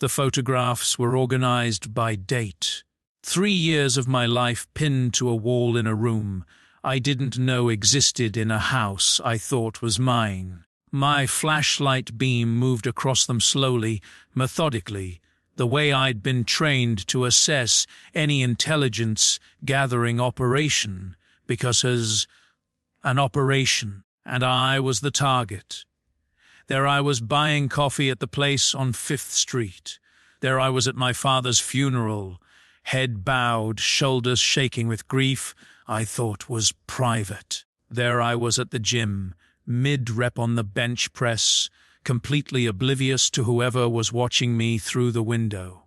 The photographs were organized by date. 3 years of my life pinned to a wall in a room I didn't know existed in a house I thought was mine. My flashlight beam moved across them slowly, methodically, the way I'd been trained to assess any intelligence-gathering operation, because as an operation, and I was the target. There I was buying coffee at the place on 5th Street. There I was at my father's funeral, head bowed, shoulders shaking with grief I thought was private. There I was at the gym, mid-rep on the bench press, completely oblivious to whoever was watching me through the window.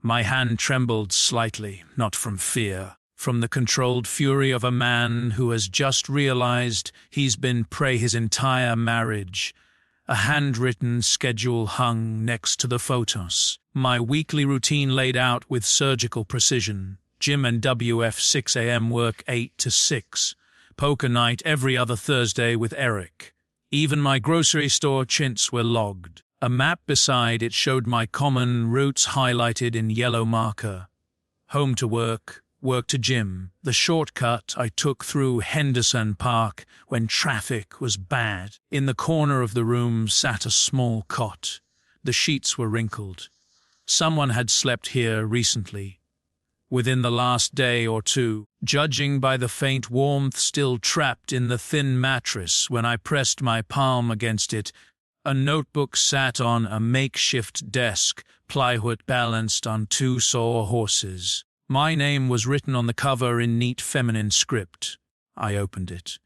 My hand trembled slightly, not from fear, from the controlled fury of a man who has just realized he's been prey his entire marriage. A handwritten schedule hung next to the photos. My weekly routine laid out with surgical precision. Gym and WF 6 a.m. work 8 to 6. Poker night every other Thursday with Eric. Even my grocery store chintz were logged. A map beside it showed my common routes highlighted in yellow marker. Home to work, work to gym, the shortcut I took through Henderson Park when traffic was bad. In the corner of the room sat a small cot. The sheets were wrinkled. Someone had slept here recently. Within the last day or two, judging by the faint warmth still trapped in the thin mattress when I pressed my palm against it, a notebook sat on a makeshift desk, plywood balanced on 2 sawhorses. My name was written on the cover in neat feminine script. I opened it.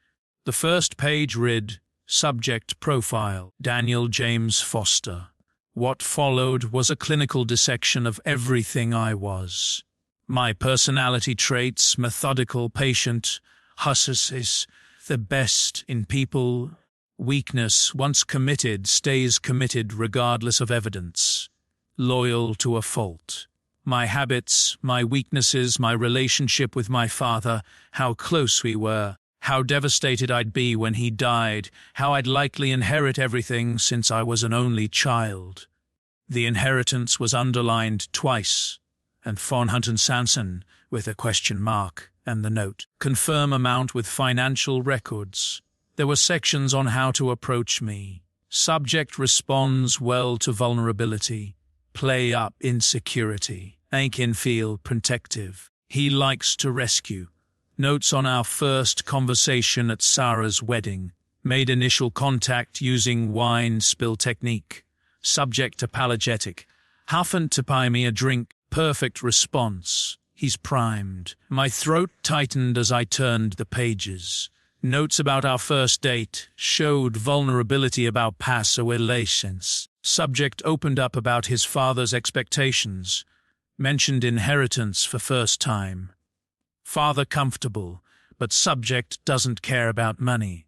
The first page read, Subject Profile, Daniel James Foster. What followed was a clinical dissection of everything I was. My personality traits, methodical, patient, husses, the best in people. Weakness, once committed, stays committed regardless of evidence. Loyal to a fault. My habits, my weaknesses, my relationship with my father, how close we were, how devastated I'd be when he died, how I'd likely inherit everything since I was an only child. The inheritance was underlined twice, and von Hunten Sanson, with a question mark, and the note. Confirm amount with financial records. There were sections on how to approach me. Subject responds well to vulnerability. Play up insecurity. Aiken feel protective. He likes to rescue. Notes on our first conversation at Sarah's wedding. Made initial contact using wine spill technique. Subject apologetic. Happen to buy me a drink. Perfect response. He's primed. My throat tightened as I turned the pages. Notes about our first date showed vulnerability about past relations. Subject opened up about his father's expectations. Mentioned inheritance for first time. Father comfortable, but subject doesn't care about money.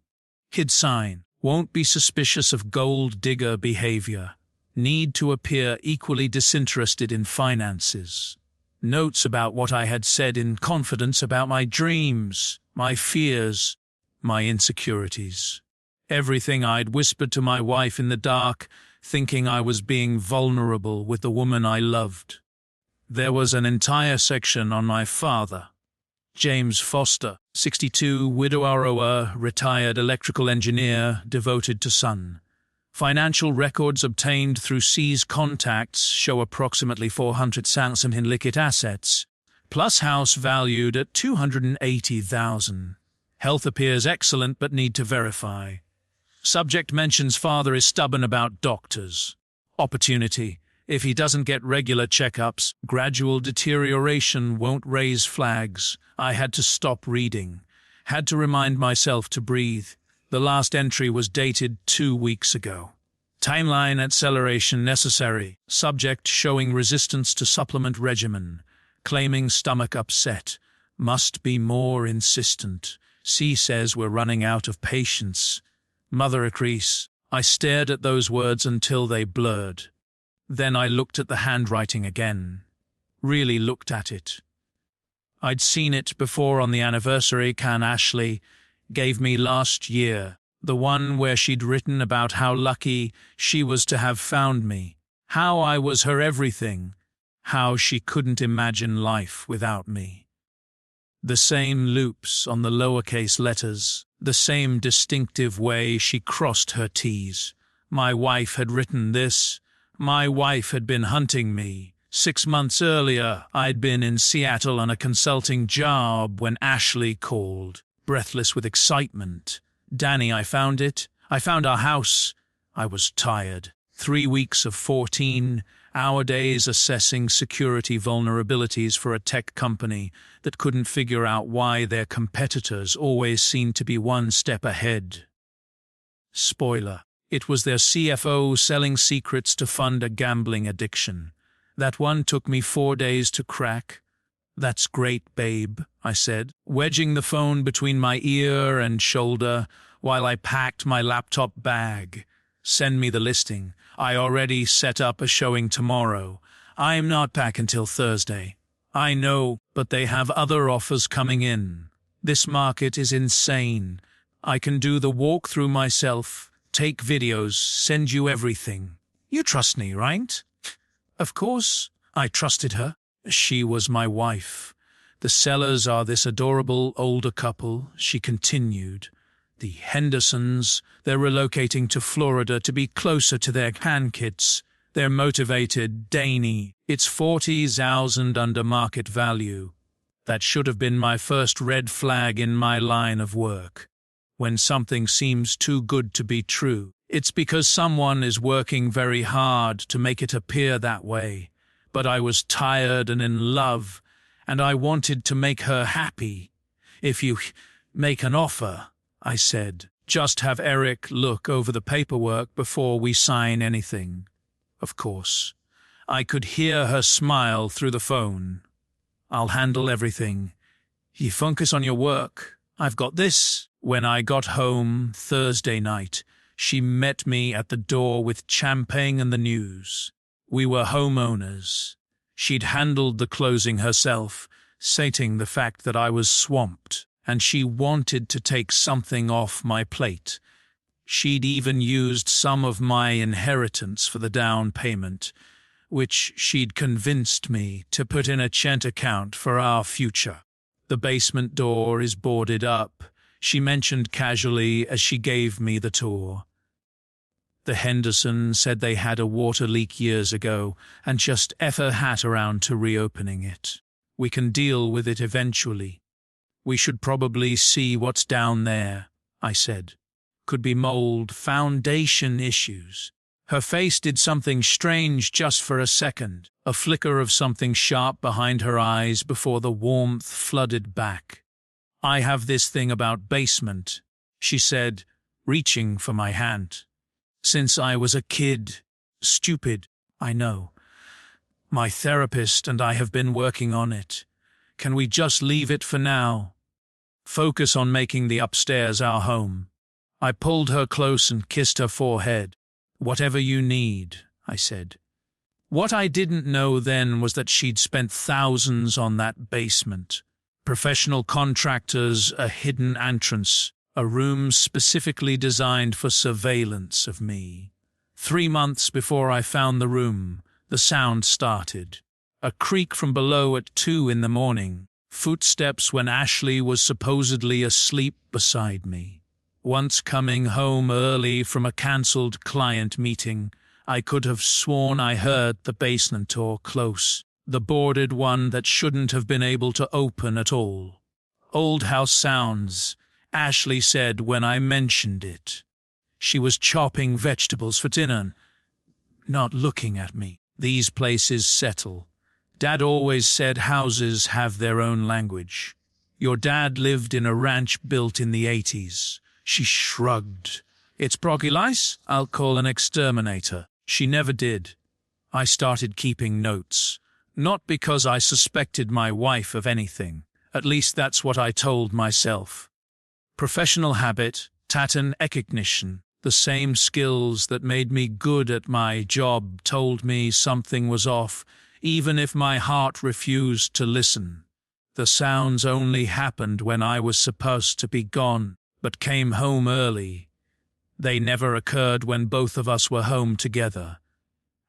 Kid sign. Won't be suspicious of gold digger behavior. Need to appear equally disinterested in finances. Notes about what I had said in confidence about my dreams, my fears, my insecurities. Everything I'd whispered to my wife in the dark, thinking I was being vulnerable with the woman I loved. There was an entire section on my father. James Foster, 62, widower, retired electrical engineer, devoted to son. Financial records obtained through seized contacts show approximately 400,000 in liquid assets, plus house valued at 280,000. Health appears excellent but need to verify. Subject mentions father is stubborn about doctors. Opportunity. If he doesn't get regular checkups, gradual deterioration won't raise flags. I had to stop reading. Had to remind myself to breathe. The last entry was dated 2 weeks ago. Timeline acceleration necessary. Subject showing resistance to supplement regimen. Claiming stomach upset. Must be more insistent. C says we're running out of patience. Mother agrees. I stared at those words until they blurred. Then I looked at the handwriting again. Really looked at it. I'd seen it before on the anniversary Can Ashley gave me last year, the one where she'd written about how lucky she was to have found me. How I was her everything, how she couldn't imagine life without me. The same loops on the lowercase letters, the same distinctive way she crossed her T's. My wife had written this. My wife had been hunting me. 6 months earlier, I'd been in Seattle on a consulting job when Ashley called, breathless with excitement. "Danny, I found it. I found our house." I was tired. 3 weeks of 14-hour days assessing security vulnerabilities for a tech company that couldn't figure out why their competitors always seemed to be one step ahead. Spoiler: it was their CFO selling secrets to fund a gambling addiction. That one took me 4 days to crack. "That's great, babe," I said, wedging the phone between my ear and shoulder while I packed my laptop bag. "Send me the listing. I already set up a showing tomorrow. I'm not back until Thursday." "I know, but they have other offers coming in. This market is insane. I can do the walkthrough myself, take videos, send you everything. You trust me, right?" Of course, I trusted her. She was my wife. "The sellers are this adorable older couple," she continued. "The Hendersons. They're relocating to Florida to be closer to their grandkids. They're motivated, Danny. It's 40,000 under market value." That should have been my first red flag in my line of work. When something seems too good to be true, it's because someone is working very hard to make it appear that way. But I was tired and in love, and I wanted to make her happy. "If you make an offer," I said, "just have Eric look over the paperwork before we sign anything." Of course. I could hear her smile through the phone. "I'll handle everything. You focus on your work. I've got this." When I got home Thursday night, she met me at the door with champagne and the news. We were homeowners. She'd handled the closing herself, stating the fact that I was swamped, and she wanted to take something off my plate. She'd even used some of my inheritance for the down payment, which she'd convinced me to put in a Chent account for our future. "The basement door is boarded up," she mentioned casually as she gave me the tour. "The Henderson said they had a water leak years ago and just F her hat around to reopening it. We can deal with it eventually. We should probably see what's down there," I said. "Could be mold, foundation issues." Her face did something strange just for a second, a flicker of something sharp behind her eyes before the warmth flooded back. "I have this thing about basement," she said, reaching for my hand. "Since I was a kid. Stupid, I know. My therapist and I have been working on it. Can we just leave it for now? Focus on making the upstairs our home." I pulled her close and kissed her forehead. "Whatever you need," I said. What I didn't know then was that she'd spent thousands on that basement. Professional contractors, a hidden entrance, a room specifically designed for surveillance of me. 3 months before I found the room, the sound started. A creak from below at 2 in the morning. Footsteps when Ashley was supposedly asleep beside me. Once coming home early from a cancelled client meeting, I could have sworn I heard the basement door close, the boarded one that shouldn't have been able to open at all. "Old house sounds," Ashley said when I mentioned it. She was chopping vegetables for dinner, not looking at me. "These places settle. Dad always said houses have their own language. Your dad lived in a ranch built in the 80s. She shrugged. "It's Progilice? I'll call an exterminator." She never did. I started keeping notes. Not because I suspected my wife of anything. At least that's what I told myself. Professional habit, pattern recognition, the same skills that made me good at my job told me something was off, even if my heart refused to listen. The sounds only happened when I was supposed to be gone, but came home early. They never occurred when both of us were home together.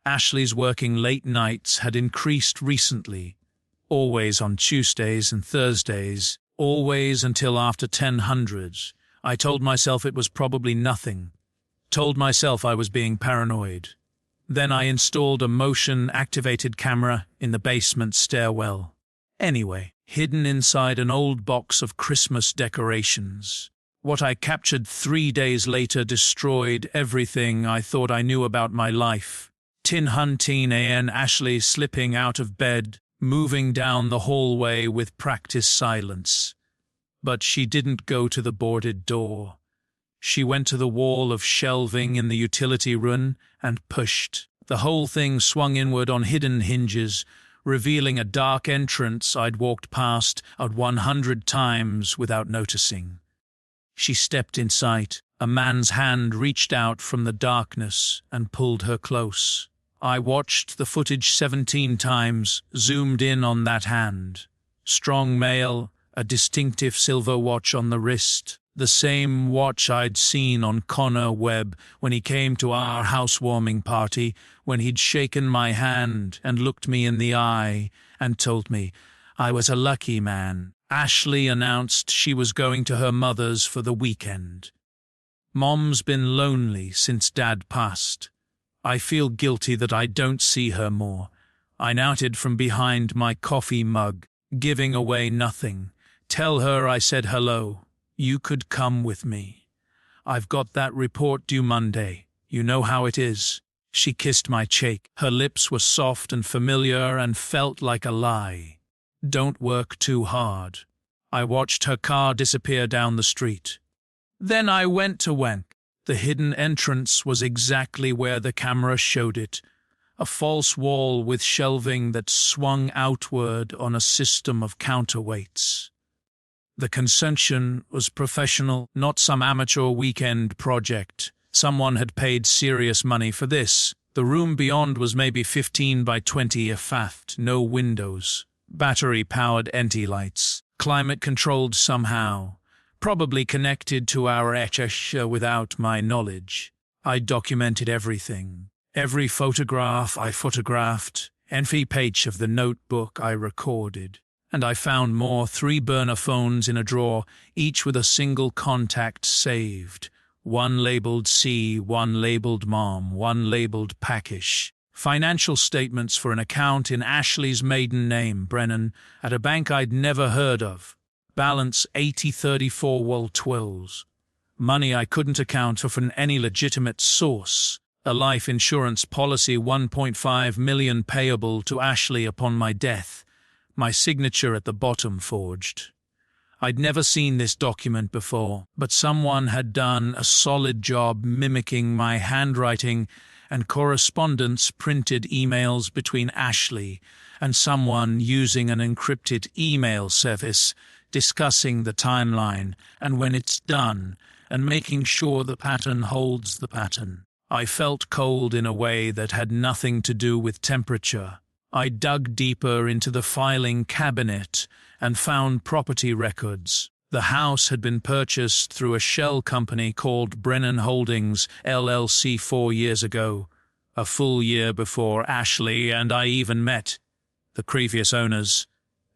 Ashley's working late nights had increased recently, always on Tuesdays and Thursdays, always until after 10:00. I told myself it was probably nothing, told myself I was being paranoid. Then I installed a motion-activated camera in the basement stairwell. Anyway, hidden inside an old box of Christmas decorations. What I captured 3 days later destroyed everything I thought I knew about my life. Tin Hunteen An Ashley slipping out of bed, moving down the hallway with practiced silence. But she didn't go to the boarded door. She went to the wall of shelving in the utility room and pushed. The whole thing swung inward on hidden hinges, revealing a dark entrance I'd walked past 100 times without noticing. She stepped inside. A man's hand reached out from the darkness and pulled her close. I watched the footage 17 times, zoomed in on that hand. Strong male, a distinctive silver watch on the wrist. The same watch I'd seen on Connor Webb when he came to our housewarming party, when he'd shaken my hand and looked me in the eye and told me I was a lucky man. Ashley announced she was going to her mother's for the weekend. Mom's been lonely since Dad passed. I feel guilty that I don't see her more. I nodded from behind my coffee mug, giving away nothing. Tell her I said hello. You could come with me. I've got that report due Monday. You know how it is. She kissed my cheek. Her lips were soft and familiar and felt like a lie. Don't work too hard. I watched her car disappear down the street. Then I went to Wank. The hidden entrance was exactly where the camera showed it. A false wall with shelving that swung outward on a system of counterweights. The construction was professional, not some amateur weekend project. Someone had paid serious money for this. The room beyond was maybe 15 by 20 if faffed, no windows. Battery-powered anti-lights. Climate-controlled somehow. Probably connected to our EHS without my knowledge. I documented everything. Every photograph I photographed, every page of the notebook I recorded. And I found more 3-burner phones in a drawer, each with a single contact saved. One labeled C, one labeled Mom, one labeled Packish. Financial statements for an account in Ashley's maiden name, Brennan, at a bank I'd never heard of. Balance 8034 wall twills. Money I couldn't account for from any legitimate source. A life insurance policy 1.5 million payable to Ashley upon my death. My signature at the bottom forged. I'd never seen this document before, but someone had done a solid job mimicking my handwriting and correspondence, printed emails between Ashley and someone using an encrypted email service, discussing the timeline and when it's done, and making sure the pattern holds the pattern. I felt cold in a way that had nothing to do with temperature. I dug deeper into the filing cabinet and found property records. The house had been purchased through a shell company called Brennan Holdings, LLC 4 years ago, a full year before Ashley and I even met. The previous owners,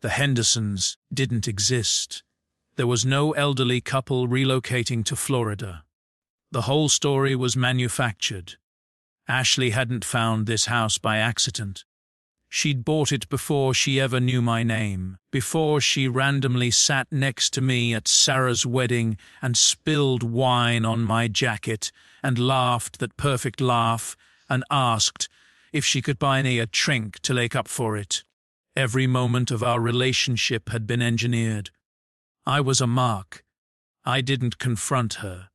the Hendersons, didn't exist. There was no elderly couple relocating to Florida. The whole story was manufactured. Ashley hadn't found this house by accident. She'd bought it before she ever knew my name, before she randomly sat next to me at Sarah's wedding and spilled wine on my jacket and laughed that perfect laugh and asked if she could buy me a drink to make up for it. Every moment of our relationship had been engineered. I was a mark. I didn't confront her.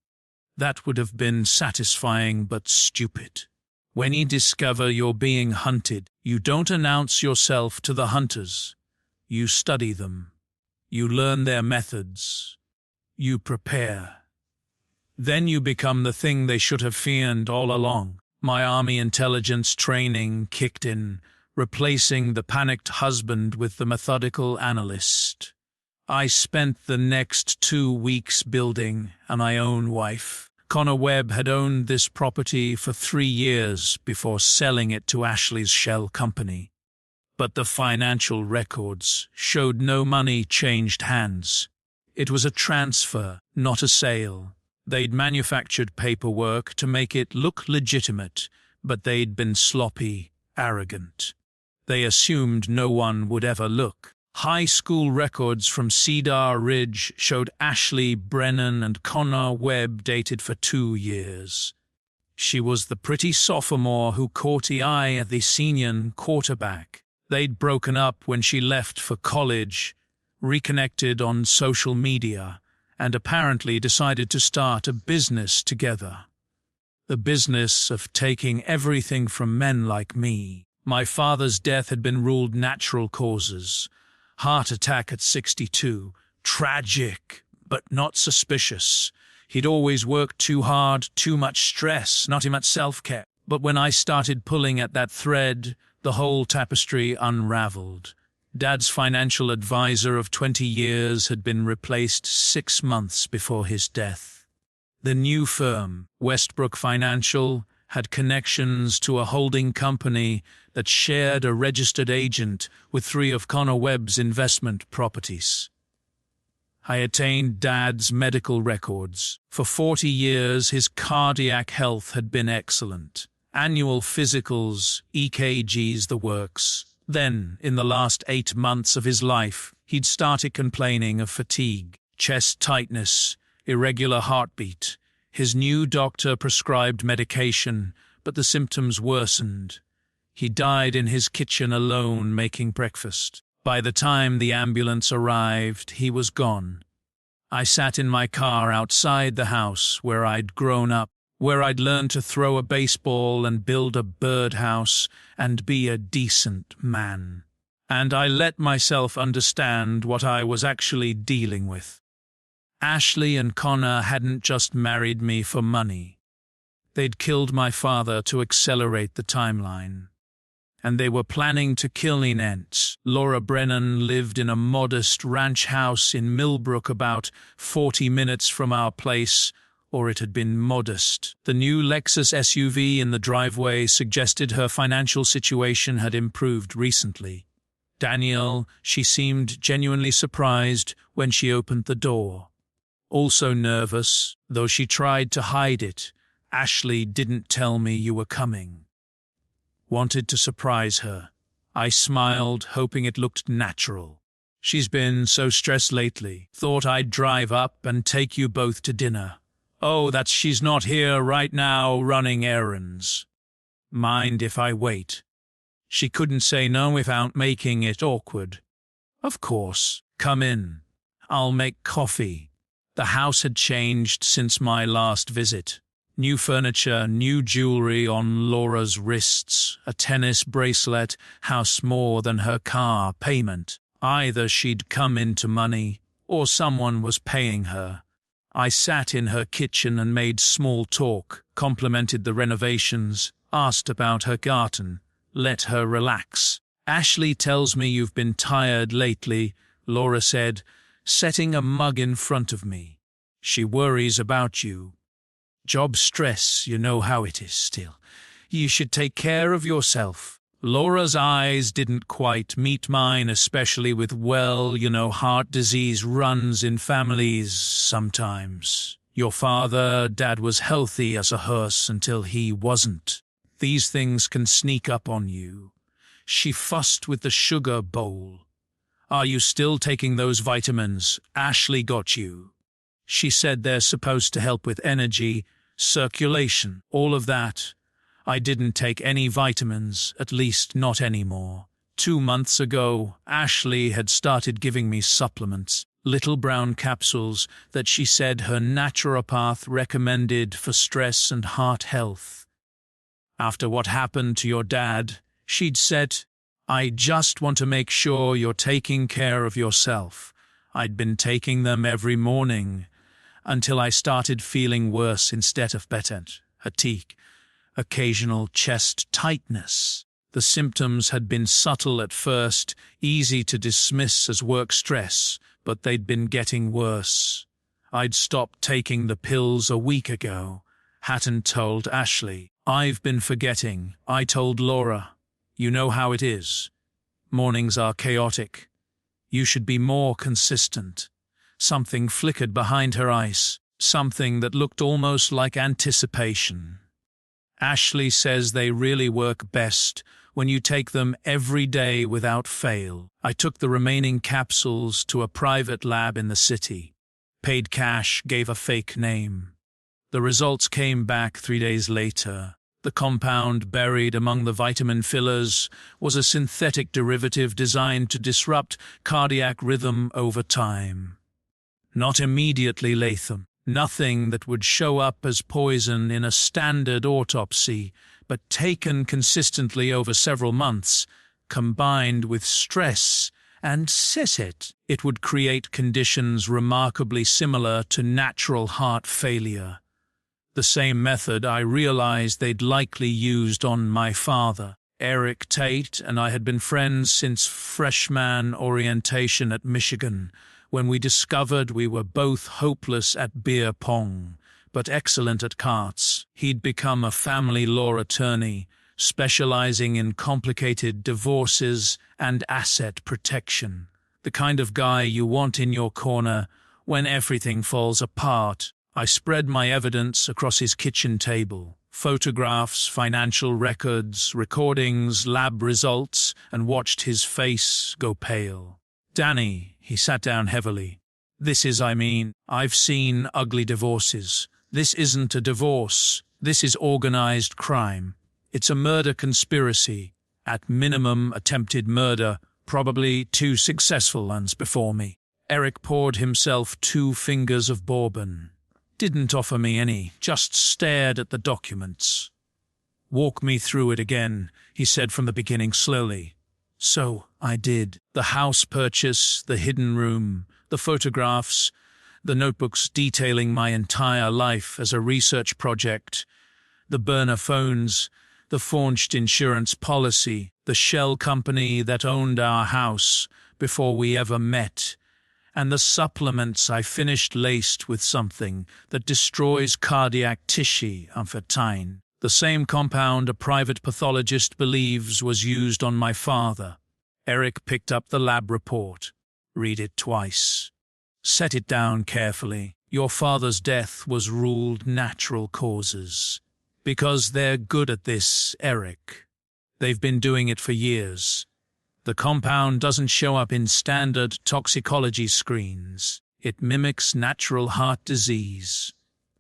That would have been satisfying but stupid. When you discover you're being hunted, you don't announce yourself to the hunters. You study them. You learn their methods. You prepare. Then you become the thing they should have feared all along. My army intelligence training kicked in, replacing the panicked husband with the methodical analyst. I spent the next 2 weeks building my own wife. Connor Webb had owned this property for 3 years before selling it to Ashley's shell company. But the financial records showed no money changed hands. It was a transfer, not a sale. They'd manufactured paperwork to make it look legitimate, but they'd been sloppy, arrogant. They assumed no one would ever look. High school records from Cedar Ridge showed Ashley Brennan and Connor Webb dated for 2 years. She was the pretty sophomore who caught the eye at the senior quarterback. They'd broken up when she left for college, reconnected on social media, and apparently decided to start a business together. The business of taking everything from men like me. My father's death had been ruled natural causes. Heart attack at 62. Tragic, but not suspicious. He'd always worked too hard, too much stress, not much self-care. But when I started pulling at that thread, the whole tapestry unraveled. Dad's financial advisor of 20 years had been replaced 6 months before his death. The new firm, Westbrook Financial, had connections to a holding company that shared a registered agent with 3 of Connor Webb's investment properties. I attained Dad's medical records. For 40 years, his cardiac health had been excellent. Annual physicals, EKGs, the works. Then, in the last 8 months of his life, he'd started complaining of fatigue, chest tightness, irregular heartbeat. His new doctor prescribed medication, but the symptoms worsened. He died in his kitchen alone making breakfast. By the time the ambulance arrived, he was gone. I sat in my car outside the house where I'd grown up, where I'd learned to throw a baseball and build a birdhouse and be a decent man. And I let myself understand what I was actually dealing with. Ashley and Connor hadn't just married me for money. They'd killed my father to accelerate the timeline. And they were planning to kill me next. Laura Brennan lived in a modest ranch house in Millbrook about 40 minutes from our place, or it had been modest. The new Lexus SUV in the driveway suggested her financial situation had improved recently. Danielle, she seemed genuinely surprised when she opened the door. Also nervous, though she tried to hide it. Ashley didn't tell me you were coming. Wanted to surprise her. I smiled, hoping it looked natural. She's been so stressed lately. Thought I'd drive up and take you both to dinner. Oh, that's she's not here right now running errands. Mind if I wait? She couldn't say no without making it awkward. Of course, come in. I'll make coffee. The house had changed since my last visit. New furniture, new jewelry on Laura's wrists, a tennis bracelet, house more than her car payment. Either she'd come into money, or someone was paying her. I sat in her kitchen and made small talk, complimented the renovations, asked about her garden, let her relax. Ashley tells me you've been tired lately, Laura said, setting a mug in front of me. She worries about you. Job stress, you know how it is still. You should take care of yourself. Laura's eyes didn't quite meet mine, especially with, heart disease runs in families sometimes. Your father, Dad was healthy as a hearse until he wasn't. These things can sneak up on you. She fussed with the sugar bowl. Are you still taking those vitamins? Ashley got you. She said they're supposed to help with energy, circulation, all of that. I didn't take any vitamins, at least not anymore. 2 months ago, Ashley had started giving me supplements, little brown capsules that she said her naturopath recommended for stress and heart health. After what happened to your dad, she'd said, I just want to make sure you're taking care of yourself. I'd been taking them every morning, until I started feeling worse instead of better. Fatigue, occasional chest tightness. The symptoms had been subtle at first, easy to dismiss as work stress, but they'd been getting worse. I'd stopped taking the pills a week ago. Hadn't told Ashley. I've been forgetting. I told Laura. You know how it is. Mornings are chaotic. You should be more consistent. Something flickered behind her eyes, something that looked almost like anticipation. Ashley says they really work best when you take them every day without fail. I took the remaining capsules to a private lab in the city. Paid cash, gave a fake name. The results came back 3 days later. The compound buried among the vitamin fillers was a synthetic derivative designed to disrupt cardiac rhythm over time. Not immediately lethal. Nothing that would show up as poison in a standard autopsy, but taken consistently over several months, combined with stress, and it would create conditions remarkably similar to natural heart failure. The same method I realized they'd likely used on my father. Eric Tate and I had been friends since freshman orientation at Michigan, when we discovered we were both hopeless at beer pong, but excellent at cards. He'd become a family law attorney, specializing in complicated divorces and asset protection. The kind of guy you want in your corner when everything falls apart. I spread my evidence across his kitchen table. Photographs, financial records, recordings, lab results, and watched his face go pale. Danny, he sat down heavily. I've seen ugly divorces. This isn't a divorce. This is organized crime. It's a murder conspiracy. At minimum, attempted murder, probably 2 successful ones before me. Eric poured himself 2 fingers of bourbon. Didn't offer me any, just stared at the documents. Walk me through it again, he said from the beginning slowly. So I did. The house purchase, the hidden room, the photographs, the notebooks detailing my entire life as a research project, the burner phones, the forged insurance policy, the shell company that owned our house before we ever met, and the supplements I finished laced with something that destroys cardiac tissue, amphetamine, the same compound a private pathologist believes was used on my father. Eric picked up the lab report. Read it twice. Set it down carefully. Your father's death was ruled natural causes. Because they're good at this, Eric. They've been doing it for years. The compound doesn't show up in standard toxicology screens. It mimics natural heart disease.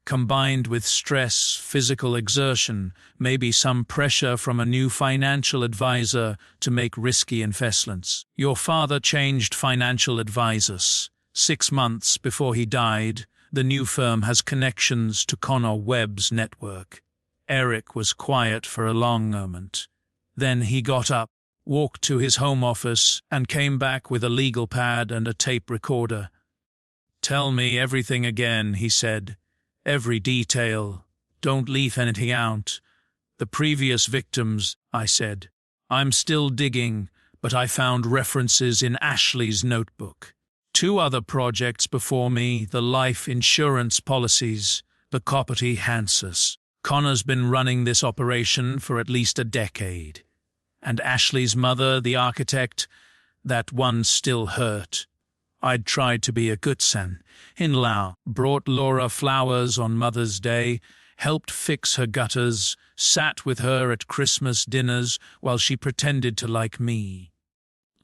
Combined with stress, physical exertion, maybe some pressure from a new financial advisor to make risky investments. Your father changed financial advisors. 6 months before he died, the new firm has connections to Connor Webb's network. Eric was quiet for a long moment. Then he got up, walked to his home office, and came back with a legal pad and a tape recorder. Tell me everything again, he said. Every detail. Don't leave anything out. The previous victims, I said. I'm still digging, but I found references in Ashley's notebook. 2 other projects before me, the life insurance policies, the property Hansus. Connor's been running this operation for at least a decade. And Ashley's mother, the architect, that one still hurt. I'd tried to be a good son-in-law, brought Laura flowers on Mother's Day, helped fix her gutters, sat with her at Christmas dinners while she pretended to like me.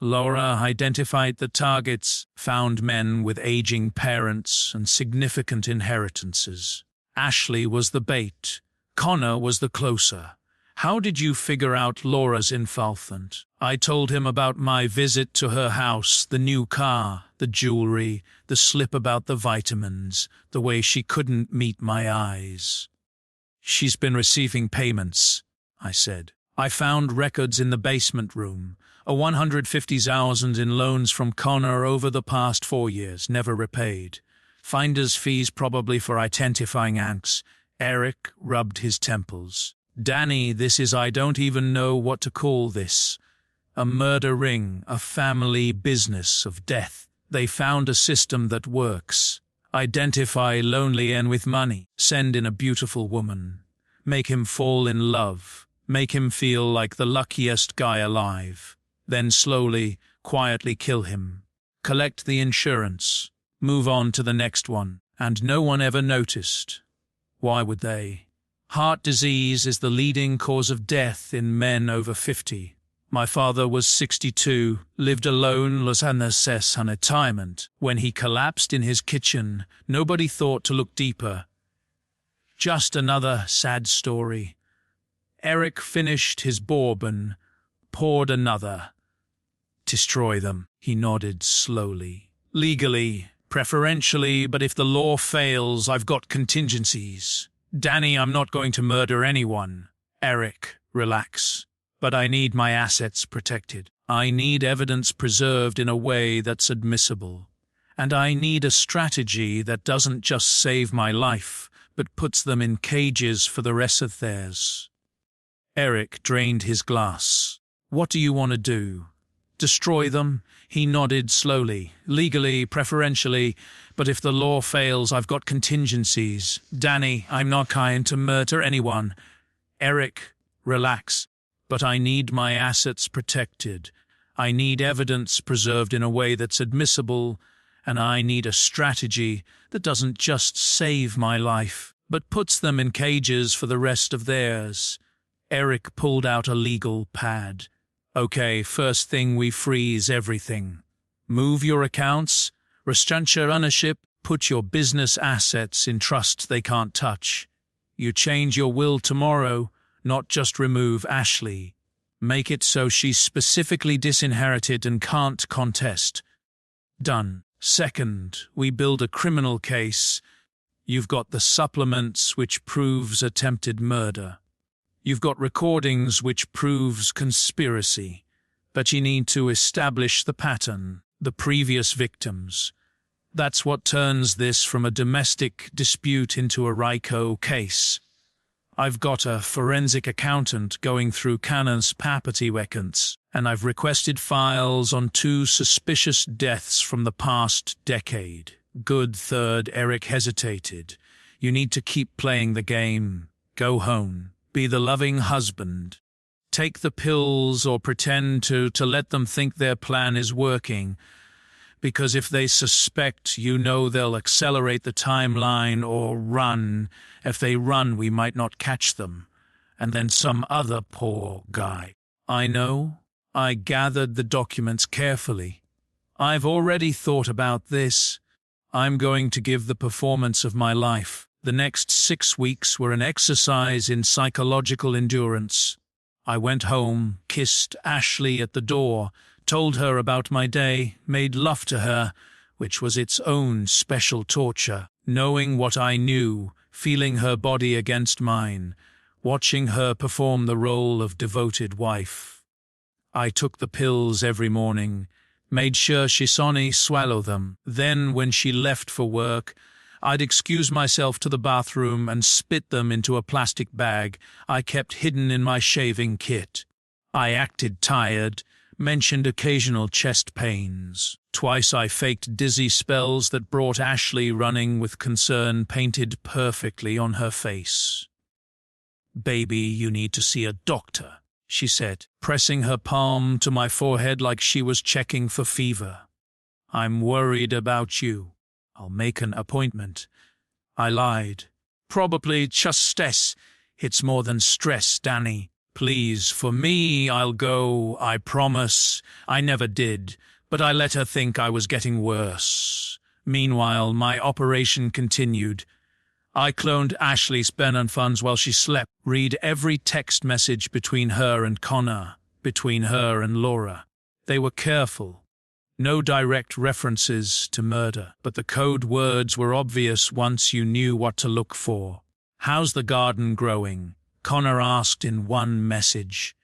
Laura identified the targets, found men with aging parents and significant inheritances. Ashley was the bait. Connor was the closer. How did you figure out Laura's involvement? I told him about my visit to her house, the new car, the jewelry, the slip about the vitamins, the way she couldn't meet my eyes. She's been receiving payments, I said. I found records in the basement room, a $150,000 in loans from Connor over the past 4 years, never repaid. Finder's fees probably for identifying anks. Eric rubbed his temples. Danny, I don't even know what to call this. A murder ring, a family business of death. They found a system that works. Identify lonely and with money. Send in a beautiful woman. Make him fall in love. Make him feel like the luckiest guy alive. Then slowly, quietly kill him. Collect the insurance. Move on to the next one. And no one ever noticed. Why would they? Heart disease is the leading cause of death in men over 50. My father was 62, lived alone, los anneses on retirement. When he collapsed in his kitchen, nobody thought to look deeper. Just another sad story. Eric finished his bourbon, poured another. Destroy them, he nodded slowly. Legally, preferentially, but if the law fails, I've got contingencies. Danny, I'm not going to murder anyone. Eric, relax. But I need my assets protected. I need evidence preserved in a way that's admissible. And I need a strategy that doesn't just save my life, but puts them in cages for the rest of theirs. Eric drained his glass. What do you want to do? Destroy them? He nodded slowly. Legally, preferentially, but if the law fails, I've got contingencies. Danny, I'm not kind to murder anyone. Eric, relax. But I need my assets protected. I need evidence preserved in a way that's admissible, and I need a strategy that doesn't just save my life, but puts them in cages for the rest of theirs. Eric pulled out a legal pad. Okay, first thing, we freeze everything. Move your accounts, restrict your ownership, put your business assets in trusts they can't touch. You change your will tomorrow, not just remove Ashley. Make it so she's specifically disinherited and can't contest. Done. Second, we build a criminal case. You've got the supplements which proves attempted murder. You've got recordings which proves conspiracy. But you need to establish the pattern, the previous victims. That's what turns this from a domestic dispute into a RICO case. I've got a forensic accountant going through Cannon's property records, and I've requested files on 2 suspicious deaths from the past decade. Good. Third, Eric hesitated. You need to keep playing the game. Go home. Be the loving husband. Take the pills or pretend to let them think their plan is working. Because if they suspect, you know they'll accelerate the timeline or run. If they run, we might not catch them. And then some other poor guy. I know. I gathered the documents carefully. I've already thought about this. I'm going to give the performance of my life. The next 6 weeks were an exercise in psychological endurance. I went home, kissed Ashley at the door, told her about my day, made love to her, which was its own special torture, knowing what I knew, feeling her body against mine, watching her perform the role of devoted wife. I took the pills every morning, made sure she saw me swallow them. Then, when she left for work, I'd excuse myself to the bathroom and spit them into a plastic bag I kept hidden in my shaving kit. I acted tired, mentioned occasional chest pains. Twice I faked dizzy spells that brought Ashley running with concern painted perfectly on her face. "Baby, you need to see a doctor," she said, pressing her palm to my forehead like she was checking for fever. "I'm worried about you. I'll make an appointment." I lied. "Probably just stress. It's more than stress, Danny. Please, for me, I'll go, I promise." I never did, but I let her think I was getting worse. Meanwhile, my operation continued. I cloned Ashley's Bannon funds while she slept. Read every text message between her and Connor, between her and Laura. They were careful. No direct references to murder, but the code words were obvious once you knew what to look for. "How's the garden growing?" Connor asked in one message.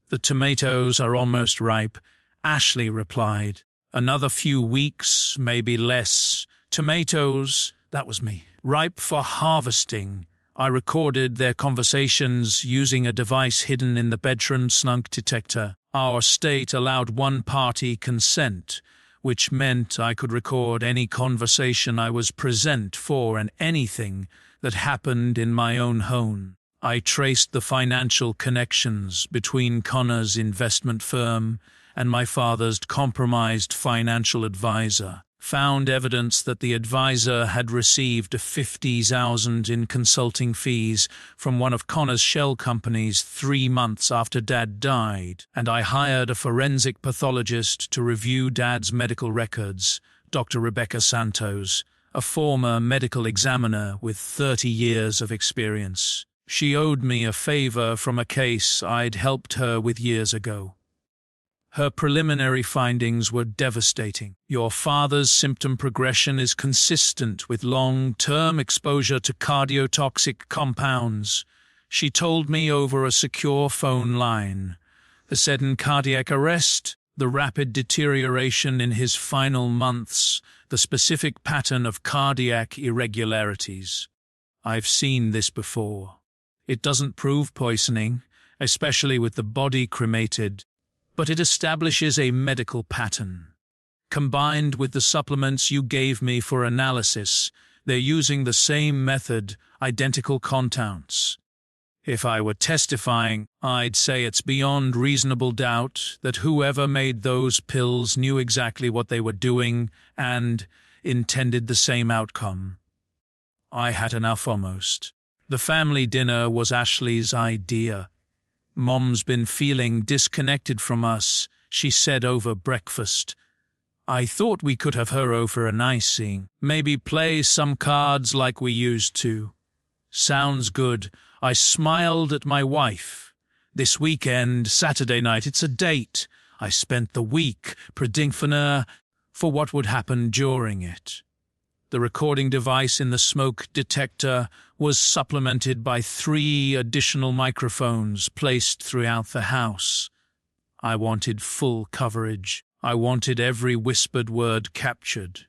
"The tomatoes are almost ripe," Ashley replied. "Another few weeks, maybe less. Tomatoes," that was me, "ripe for harvesting." I recorded their conversations using a device hidden in the bedroom slunk detector. Our state allowed one-party consent, which meant I could record any conversation I was present for and anything that happened in my own home. I traced the financial connections between Connor's investment firm and my father's compromised financial advisor, found evidence that the advisor had received $50,000 in consulting fees from one of Connor's shell companies 3 months after Dad died, and I hired a forensic pathologist to review Dad's medical records, Dr. Rebecca Santos, a former medical examiner with 30 years of experience. She owed me a favor from a case I'd helped her with years ago. Her preliminary findings were devastating. Your father's symptom progression is consistent with long-term exposure to cardiotoxic compounds, she told me over a secure phone line. The sudden cardiac arrest, the rapid deterioration in his final months, the specific pattern of cardiac irregularities. I've seen this before. It doesn't prove poisoning, especially with the body cremated, but it establishes a medical pattern. Combined with the supplements you gave me for analysis, they're using the same method, identical compounds. If I were testifying, I'd say it's beyond reasonable doubt that whoever made those pills knew exactly what they were doing and intended the same outcome. I had enough almost. The family dinner was Ashley's idea. Mom's been feeling disconnected from us, she said over breakfast. I thought we could have her over an icing, maybe play some cards like we used to. Sounds good. I smiled at my wife. This weekend, Saturday night, it's a date. I spent the week predicting for what would happen during it. The recording device in the smoke detector was supplemented by 3 additional microphones placed throughout the house. I wanted full coverage. I wanted every whispered word captured.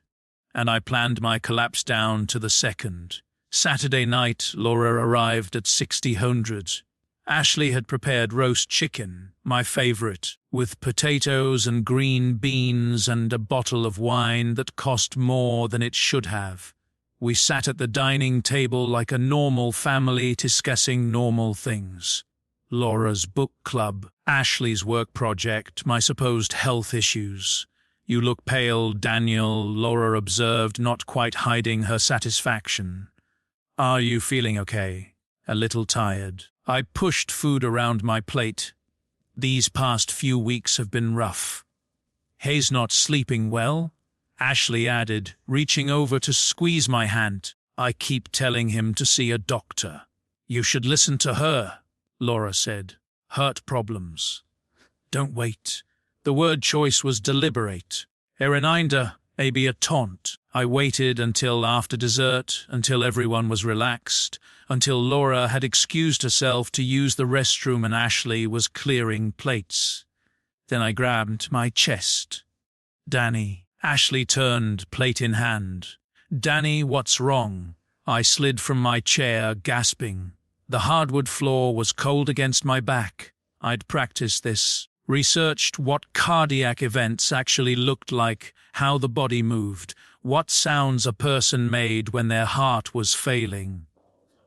And I planned my collapse down to the second. Saturday night, Laura arrived at 6:00. Ashley had prepared roast chicken, my favorite, with potatoes and green beans and a bottle of wine that cost more than it should have. We sat at the dining table like a normal family discussing normal things. Laura's book club, Ashley's work project, my supposed health issues. You look pale, Daniel, Laura observed, not quite hiding her satisfaction. Are you feeling okay? A little tired. I pushed food around my plate. These past few weeks have been rough. Hayes not sleeping well? Ashley added, reaching over to squeeze my hand. I keep telling him to see a doctor. You should listen to her, Laura said. Heart problems. Don't wait. The word choice was deliberate. A reminder, maybe a taunt. I waited until after dessert, until everyone was relaxed, until Laura had excused herself to use the restroom and Ashley was clearing plates. Then I grabbed my chest. Danny. Ashley turned, plate in hand. Danny, what's wrong? I slid from my chair, gasping. The hardwood floor was cold against my back. I'd practiced this, researched what cardiac events actually looked like, how the body moved, what sounds a person made when their heart was failing.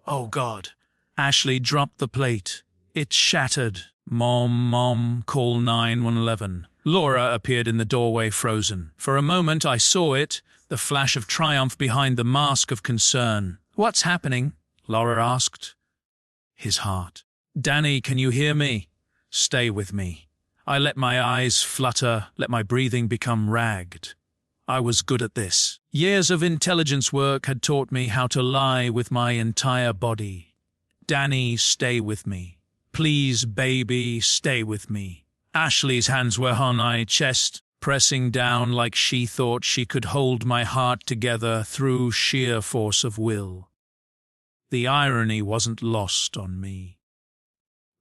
Oh, God. Ashley dropped the plate. It shattered. Mom, call 911. Laura appeared in the doorway, frozen. For a moment I saw it, the flash of triumph behind the mask of concern. What's happening? Laura asked. His heart. Danny, can you hear me? Stay with me. I let my eyes flutter, let my breathing become ragged. I was good at this. Years of intelligence work had taught me how to lie with my entire body. Danny, stay with me. Please, baby, stay with me. Ashley's hands were on my chest, pressing down like she thought she could hold my heart together through sheer force of will. The irony wasn't lost on me.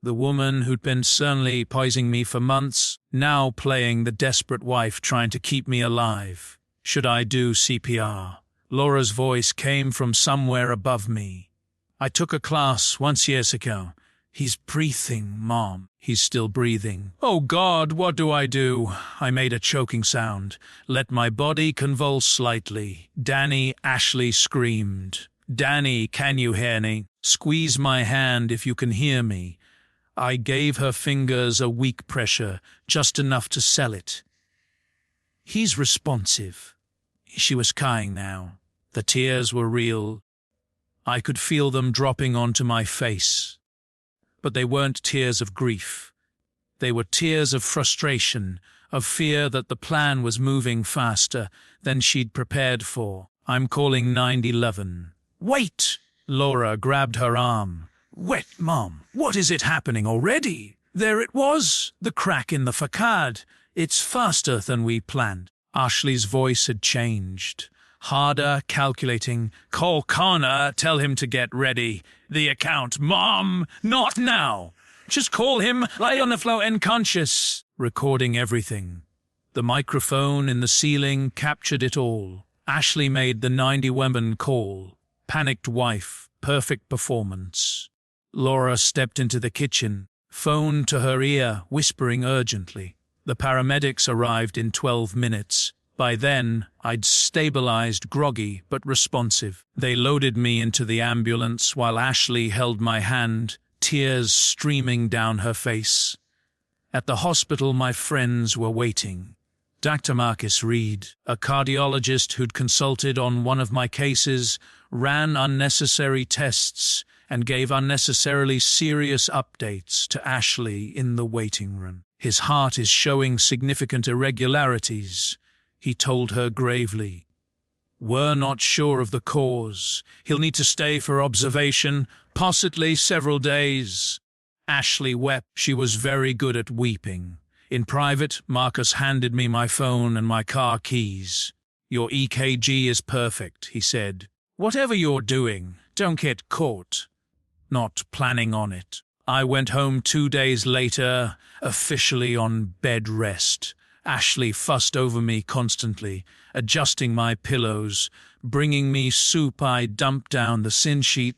The woman who'd been sternly poisoning me for months, now playing the desperate wife trying to keep me alive. Should I do CPR? Laura's voice came from somewhere above me. I took a class once years ago. He's breathing, Mom. He's still breathing. Oh God, what do I do? I made a choking sound. Let my body convulse slightly. Danny, Ashley screamed. Danny, can you hear me? Squeeze my hand if you can hear me. I gave her fingers a weak pressure, just enough to sell it. He's responsive. She was crying now. The tears were real. I could feel them dropping onto my face. But they weren't tears of grief. They were tears of frustration, of fear that the plan was moving faster than she'd prepared for. I'm calling 911. Wait! Laura grabbed her arm. Wait, Mom, what is it happening already? There it was, the crack in the facade. It's faster than we planned. Ashley's voice had changed. Harder, calculating. Call Connor, tell him to get ready. The account. Mom, not now. Just call him, lie on the floor unconscious. Recording everything. The microphone in the ceiling captured it all. Ashley made the 911 call. Panicked wife, perfect performance. Laura stepped into the kitchen, phone to her ear, whispering urgently. The paramedics arrived in 12 minutes. By then, I'd stabilized, groggy but responsive. They loaded me into the ambulance while Ashley held my hand, tears streaming down her face. At the hospital, my friends were waiting. Dr. Marcus Reed, a cardiologist who'd consulted on one of my cases, ran unnecessary tests and gave unnecessarily serious updates to Ashley in the waiting room. His heart is showing significant irregularities, he told her gravely. We're not sure of the cause. He'll need to stay for observation, possibly several days. Ashley wept. She was very good at weeping. In private, Marcus handed me my phone and my car keys. Your EKG is perfect, he said. Whatever you're doing, don't get caught. Not planning on it. I went home 2 days later, officially on bed rest. Ashley fussed over me constantly, adjusting my pillows, bringing me soup I dumped down the sin sheet,